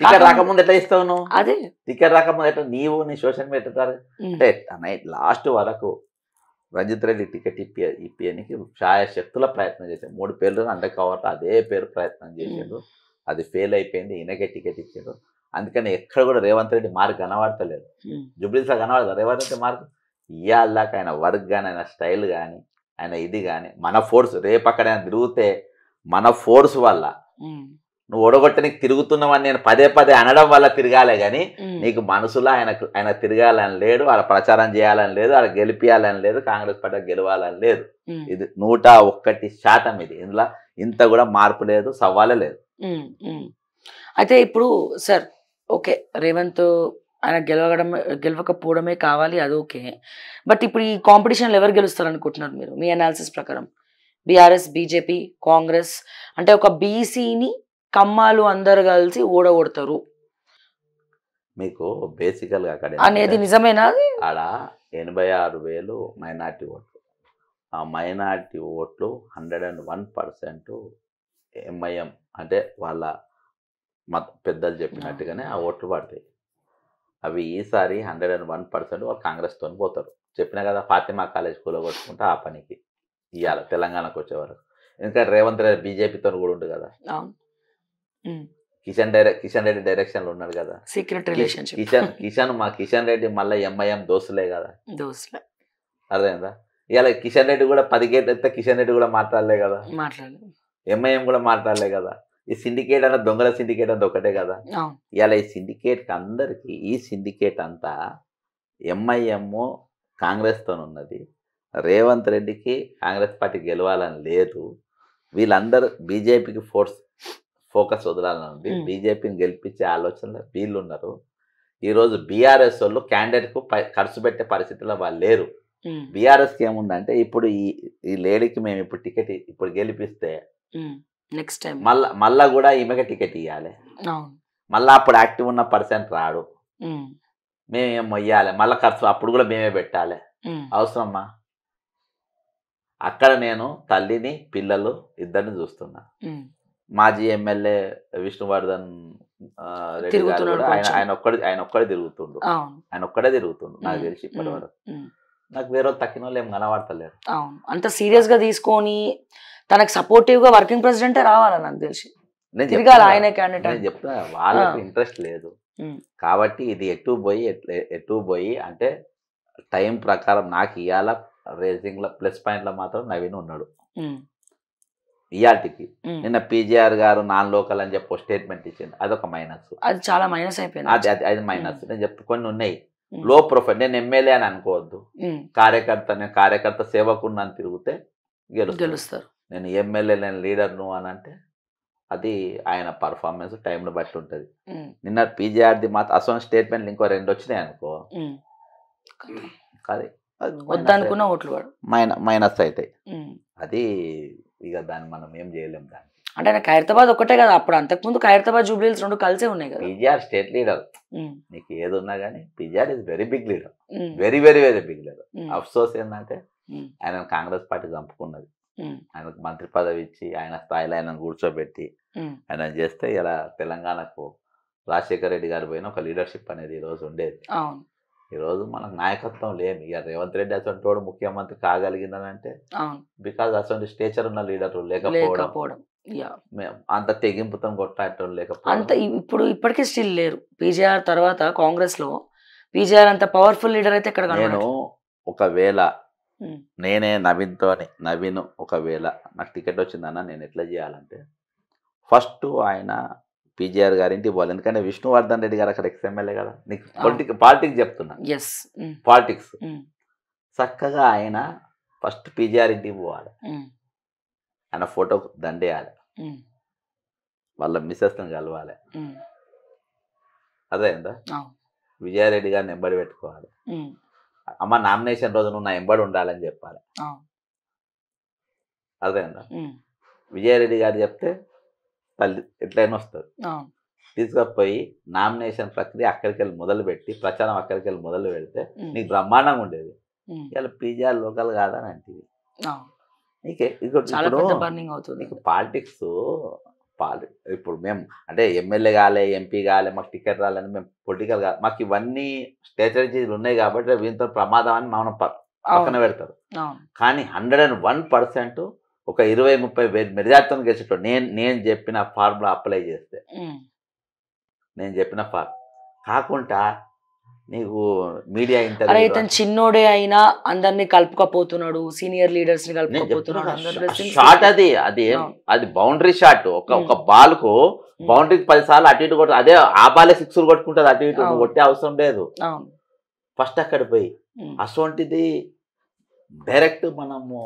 టికెట్ రాకముందు ఎట్లా ఇస్తావు నువ్వు? అదే టికెట్ రాకముందు ఎట్లా నీవు నీ సోషల్ మీడియా అంటే లాస్ట్ వరకు రంజిత్ రెడ్డి టికెట్ ఇప్పియనికి శాయశక్తుల ప్రయత్నం చేశాడు. 3 పేర్లు అండర్ కవర్ అదే పేరు ప్రయత్నం చేసిండు, అది ఫెయిల్ అయిపోయింది. ఈయనకే టికెట్ ఇచ్చాడు. అందుకని ఎక్కడ కూడా రేవంత్ రెడ్డి మార్క్ కనబడతలేదు. జూబ్లీస్లో కనబడతారు రేవంత్ రెడ్డి మార్క్. ఇవాళకి ఆయన వర్క్ కానీ, ఆయన స్టైల్ కానీ, ఆయన ఇది కానీ, మన ఫోర్స్ రేపు అక్కడ తిరిగితే మన ఫోర్స్ వల్ల నువ్వు ఓడగొట్టనికి తిరుగుతున్నావని నేను పదే అనడం వల్ల తిరగాలే కానీ నీకు మనసులో ఆయన తిరగాలని లేదు, వాళ్ళ ప్రచారం చేయాలని లేదు, వాళ్ళ గెలిపియాలని లేదు, కాంగ్రెస్ పార్టీ గెలవాలని లేదు. ఇది 101% ఇది. ఇందులో ఇంత కూడా మార్పు లేదు, సవాలే లేదు. అయితే ఇప్పుడు సార్ ఓకే, రేవంత్ ఆయన గెలవకపోవడమే కావాలి, అది ఓకే. బట్ ఇప్పుడు ఈ కాంపిటీషన్లో ఎవరు గెలుస్తారు అనుకుంటున్నారు మీరు, మీ అనాలిసిస్ ప్రకారం? బీఆర్ఎస్, బీజేపీ, కాంగ్రెస్, అంటే ఒక బీసీని కమ్మాలు అందరు కలిసి ఓడగొడతారు మీకు బేసికల్గా అక్కడ అనేది నిజమేనా? ఆడ 86,000 మైనార్టీ ఓట్లు. ఆ మైనార్టీ ఓట్లు 101% ఎంఐఎం అంటే వాళ్ళ పెద్దలు చెప్పినట్టుగానే ఆ ఓట్లు పడతాయి. అవి ఈసారి 101% వాళ్ళు కాంగ్రెస్తో పోతారు. చెప్పినా కదా, ఫాతిమా కాలేజ్ కూలగొట్టుకుంటే ఆ పనికి ఇవ్వాలి తెలంగాణకు వచ్చేవారు. ఎందుకంటే రేవంత్ రెడ్డి బీజేపీతో కూడా ఉంటుంది కదా, కిషన్ రెడ్డి డైరెక్షన్లో ఉన్నాడు కదా, సీక్రెట్ రిలేషన్షిప్. కిషన్ రెడ్డి మళ్ళీ ఎంఐఎం దోస్తులే కదా, అర్థమైందా? ఇవాళ కిషన్ రెడ్డి కూడా 10 గేట్లు ఎత్తే కిషన్ రెడ్డి కూడా మాట్లాడలే కదా, ఎంఐఎం కూడా మాట్లాడలే కదా. ఈ సిండికేట్ అన్న దొంగల సిండికేట్ అంతా ఒకటే కదా. ఇవాళ ఈ సిండికేట్ అందరికి, ఈ సిండికేట్ అంతా ఎంఐఎం కాంగ్రెస్తో ఉన్నది. రేవంత్ రెడ్డికి కాంగ్రెస్ పార్టీ గెలవాలని లేదు. వీళ్ళందరూ బీజేపీకి ఫోకస్ వదలాలని ఉంది. బీజేపీని గెలిపించే ఆలోచనలో వీళ్ళు ఉన్నారు. ఈరోజు బీఆర్ఎస్ వాళ్ళు క్యాండిడేట్కు ఖర్చు పెట్టే పరిస్థితిలో వాళ్ళు లేరు. బీఆర్ఎస్కి ఏముందంటే ఇప్పుడు ఈ లేడీకి మేము ఇప్పుడు టికెట్ ఇప్పుడు గెలిపిస్తే నెక్స్ట్ టైం మళ్ళా కూడా ఈమెకి టికెట్ ఇవ్వాలి. మళ్ళీ అప్పుడు యాక్టివ్ ఉన్న పర్సెంట్ రాడు. మేమేం మొయ్యాలి, మళ్ళీ ఖర్చు అప్పుడు కూడా మేమే పెట్టాలి, అవసరమ్మా? అక్కడ నేను తల్లిని పిల్లలు ఇద్దరిని చూస్తున్నా. మాజీ ఎమ్మెల్యే విష్ణువర్ధన్ రెడ్డి గారు కూడా ఆయన ఒక్కడే తిరుగుతుండు, నాకు తెలిసి ఇప్పటి వరకు. నాకు వేరే తక్కిన వాళ్ళు ఏం కనబడతలేరు. అంత సీరియస్ గా తీసుకొని తనకు సపోర్టివ్ గా వర్కింగ్ ప్రెసిడెంటే రావాలి నాకు తెలిసి. నేను చెప్తున్నా వాళ్ళకి ఇంట్రెస్ట్ లేదు కాబట్టి ఇది ఎటు పోయి అంటే టైం ప్రకారం నాకు ఇవాళ రేసింగ్ లో ప్లస్ పాయింట్ లో మాత్రం నవీన్ ఉన్నాడు ఇయాటికి. నిన్న పీజీఆర్ గారు నాన్ లోకల్ అని చెప్పి స్టేట్మెంట్ ఇచ్చింది, అదొక మైనస్. అది చాలా మైనస్ అయిపోయింది. అది మైనస్. నేను చెప్తా కొన్ని ఉన్నాయి లో ప్రొఫైల్. నేను ఎమ్మెల్యే అని అనుకోవద్దు, నేను కార్యకర్త సేవకున్నాను తిరిగితే గెలుస్తారు. నేను ఎమ్మెల్యే నేను లీడర్ను అని అంటే అది ఆయన పర్ఫార్మెన్స్ టైంను బట్టి ఉంటుంది. నిన్న పీజీఆర్ది మాత్రం అసలు స్టేట్మెంట్లు ఇంకో 2 వచ్చినాయి అనుకో, అది వద్దనుకున్న ఓట్లు మైనస్ అవుతాయి. అది ఇక దాన్ని మనం ఏం చేయలేం. దాన్ని అంటే నాకు ఖైరతాబాద్ ఒకటే కదా, అప్పుడు అంతకుముందు ఖైరతాబాద్ జూబ్లీహిల్స్ 2 కలిసే ఉన్నాయి కదా. పీజీఆర్ స్టేట్ లీడర్, నీకు ఏది ఉన్నా కానీ PGR is very big leader, very very very big leader. అఫ్సోస్ ఏంటంటే ఆయన కాంగ్రెస్ పార్టీ చంపుకున్నది. ఆయనకు మంత్రి పదవి ఇచ్చి ఆయన స్థాయిలో ఆయనను కూర్చోబెట్టి ఆయన చేస్తే ఇలా తెలంగాణకు రాజశేఖర రెడ్డి గారు పోయిన ఒక లీడర్షిప్ అనేది ఈరోజు ఉండేది. ఈరోజు మనకు నాయకత్వం లేము. ఇక రేవంత్ రెడ్డి అసలు ముఖ్యమంత్రి కాగలిగిందని అంటే బికాజ్ అసలు స్టేచర్ ఉన్న లీడర్ లేకపోవడం, అంత తెగింపుతో కొట్టాటం లేకపోవడం. అంత ఇప్పటికీ స్టిల్ లేరు. పీజీఆర్ తర్వాత కాంగ్రెస్ లో పీజీఆర్ అంత పవర్ఫుల్ లీడర్ అయితే ఇక్కడ నేను ఒకవేళ నేనే నవీన్ ఒకవేళ నాకు టికెట్ వచ్చిందన్న నేను ఎట్లా చేయాలంటే ఫస్ట్ ఆయన పీజీఆర్ గారింటికి పోవాలి. ఎందుకంటే విష్ణువర్ధన్ రెడ్డి గారు అక్కడ ఎక్స్ఎమ్మెల్యే కదా. నీకు పాలిటిక్స్ చెప్తున్నా, పాలిటిక్స్ చక్కగా ఆయన ఫస్ట్ పీజీఆర్ ఇంటికి పోవాలి, ఆయన ఫోటో దండేయాలి, వాళ్ళ మిస్సెస్ని కలవాలి, అదే విజయారెడ్డి గారిని ఎంబడి పెట్టుకోవాలి. అమ్మ నామినేషన్ రోజు నువ్వు నా ఎంబడి ఉండాలని చెప్పాలి, అదేందా. విజయారెడ్డి గారు చెప్తే తల్లి ఎట్లయినా వస్తుంది. తీసుకపోయి నామినేషన్ ప్రక్రియ అక్కడికి వెళ్ళి మొదలు పెట్టి ప్రచారం అక్కడికి వెళ్ళి మొదలు పెడితే నీకు బ్రహ్మాండంగా ఉండేది. ఇలా పీజీఆర్ లోకల్ కాదని అంటే నీకు పాలిటిక్స్ ఇప్పుడు మేము అంటే ఎమ్మెల్యే కాలే ఎంపీ కాలే మాకు టికెట్ రాలని మేము పొలిటికల్ కాదు, మాకు ఇవన్నీ స్ట్రాటజీలు ఉన్నాయి కాబట్టి వీంతో ప్రమాదం అని మనం పక్కన పెడతారు. కానీ 101% ఒక 20-30 మెజార్టీతో గెలిచేటోడు నేను చెప్పిన ఫార్ములా అప్లై చేస్తే, నేను చెప్పిన కాకుండా నీకు మీడియా ఇంటర్వ్యూ చిన్నోడే అయినా అందరినీ కలుపుకపోతున్నాడు, సీనియర్ లీడర్స్ ని కలుపుకపోతున్నాడు. షాట్ అది బౌండరీ షాట్. ఒక బాల్ కు బౌండరీకి 10 సార్లు అటు ఇటు కొట్టు, అదే ఆ బాలే 6 కొట్టుకుంటుంది, అటు ఇటు కొట్టే అవసరం లేదు. ఫస్ట్ అక్కడ పోయి అసోంటిది డైరెక్ట్ మనము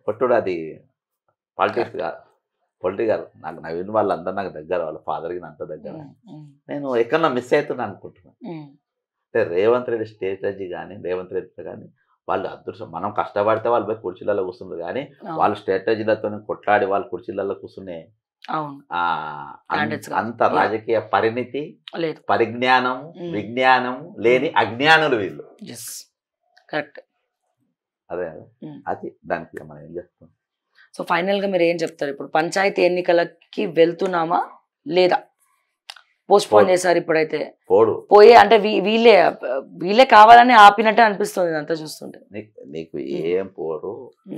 కొట్టుడు, అది పాలిటిక్స్ కాదు. పొలిటికల్. నాకు నవీన్ వాళ్ళందరూ నాకు దగ్గర, వాళ్ళ ఫాదర్కి అంత దగ్గర. నేను ఎక్కడన్నా మిస్ అవుతున్నా అనుకుంటున్నాను. అంటే రేవంత్ రెడ్డి స్ట్రాటజీ కానీ రేవంత్ రెడ్డి కానీ వాళ్ళు అదృష్టం. మనం కష్టపడితే వాళ్ళు పోయి కుర్చీలలో కూర్చున్నారు, కానీ వాళ్ళు స్ట్రాటజీలతో కొట్లాడి వాళ్ళు కుర్చీలలో కూర్చునే అంత రాజకీయ పరిణితి, పరిజ్ఞానం, విజ్ఞానం లేని అజ్ఞానులు వీళ్ళు. కరెక్ట్. అదే అది దానికి మనం ఏం చేస్తాం. సో ఫైనల్గా మీరు ఏం చెప్తారు? ఇప్పుడు పంచాయతీ ఎన్నికలకి వెళ్తున్నామా లేదా? పోస్ట్పోన్ చేశారు ఇప్పుడైతే. పోయి అంటే వీళ్ళే కావాలని ఆపినట్టే అనిపిస్తుంది అంతా చూస్తుంటే. నీకు ఏం పోరు,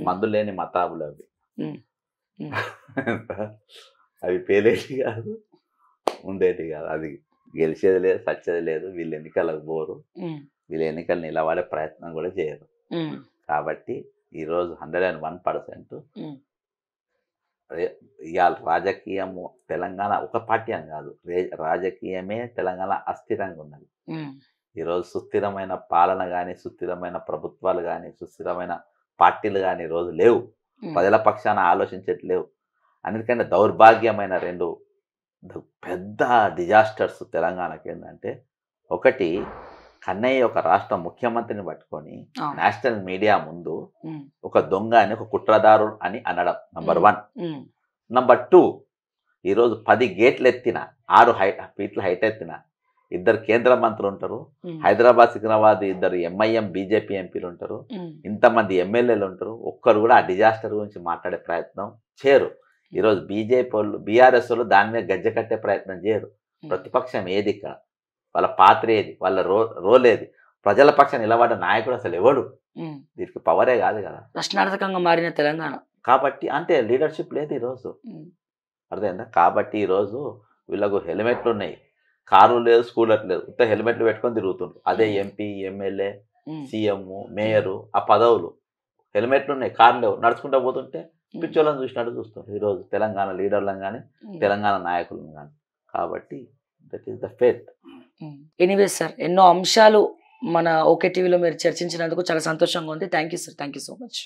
మందు లేని మతాబులు అవి. అవి పేలేటి కాదు, ఉండేటి కాదు. అది గెలిచేది లేదు, సచ్చేది లేదు. వీళ్ళు ఎన్నికలకు పోరు, వీళ్ళ ఎన్నికలు నిలబడే ప్రయత్నం కూడా చేయరు. కాబట్టి ఈరోజు 101% ఇవాళ రాజకీయము తెలంగాణ ఒక పార్టీ అని కాదు, రాజకీయమే తెలంగాణ అస్థిరంగా ఉన్నది. ఈరోజు సుస్థిరమైన పాలన కానీ, సుస్థిరమైన ప్రభుత్వాలు కానీ, సుస్థిరమైన పార్టీలు కానీ ఈరోజు లేవు. ప్రజల పక్షాన ఆలోచించట్లేవు. అన్నిటికంటే దౌర్భాగ్యమైన 2 పెద్ద డిజాస్టర్స్ తెలంగాణకి ఏంటంటే, ఒకటి కన్నయ్య ఒక రాష్ట్ర ముఖ్యమంత్రిని పట్టుకొని నేషనల్ మీడియా ముందు ఒక దొంగ అని, ఒక కుట్రదారు అని అనడం నంబర్ 1. నంబర్ 2, ఈరోజు 10 గేట్లు ఎత్తిన, 6 ఫీట్ల హైట్ ఎత్తిన 2 కేంద్ర మంత్రులు ఉంటారు, హైదరాబాద్ సికింద్రాబాద్ 2 ఎంఐఎం బీజేపీ ఎంపీలు ఉంటారు, ఇంతమంది ఎమ్మెల్యేలు ఉంటారు. ఒక్కరు కూడా ఆ డిజాస్టర్ గురించి మాట్లాడే ప్రయత్నం చేయరు. ఈరోజు బీజేపీ వాళ్ళు బీఆర్ఎస్ వాళ్ళు దాని మీద గజ్జె కట్టే ప్రయత్నం చేయరు. ప్రతిపక్షం ఏది ఇక్కడ, వాళ్ళ పాత్ర ఏది, వాళ్ళ రోల్ ఏది, ప్రజల పక్షం నిలబడ్డ నాయకుడు అసలు ఎవడు? దీనికి పవరే కాదు కదా. ప్రశ్నార్థకంగా మారిన తెలంగాణ కాబట్టి అంటే లీడర్షిప్ లేదు ఈరోజు, అర్థమైందా? కాబట్టి ఈరోజు వీళ్ళకు హెల్మెట్లు ఉన్నాయి, కార్లు లేదు, స్కూటర్ లేదు, ఉత్త హెల్మెట్లు పెట్టుకొని తిరుగుతుండ్రు. అదే ఎంపీ, ఎమ్మెల్యే, సీఎం, మేయరు ఆ పదవులు, హెల్మెట్లు ఉన్నాయి, కార్లు లేవు, నడుచుకుంటూ పోతుంటే పిచ్చోళ్ళని చూసినట్టు చూస్తారు ఈరోజు తెలంగాణ లీడర్లను కానీ తెలంగాణ నాయకులను కానీ. కాబట్టి that is the fate. Anyways sir, ఎన్నో అంశాలు మన ఓకే టీవీలో మీరు చర్చించినందుకు చాలా సంతోషంగా ఉంది. Thank you sir, thank you so much.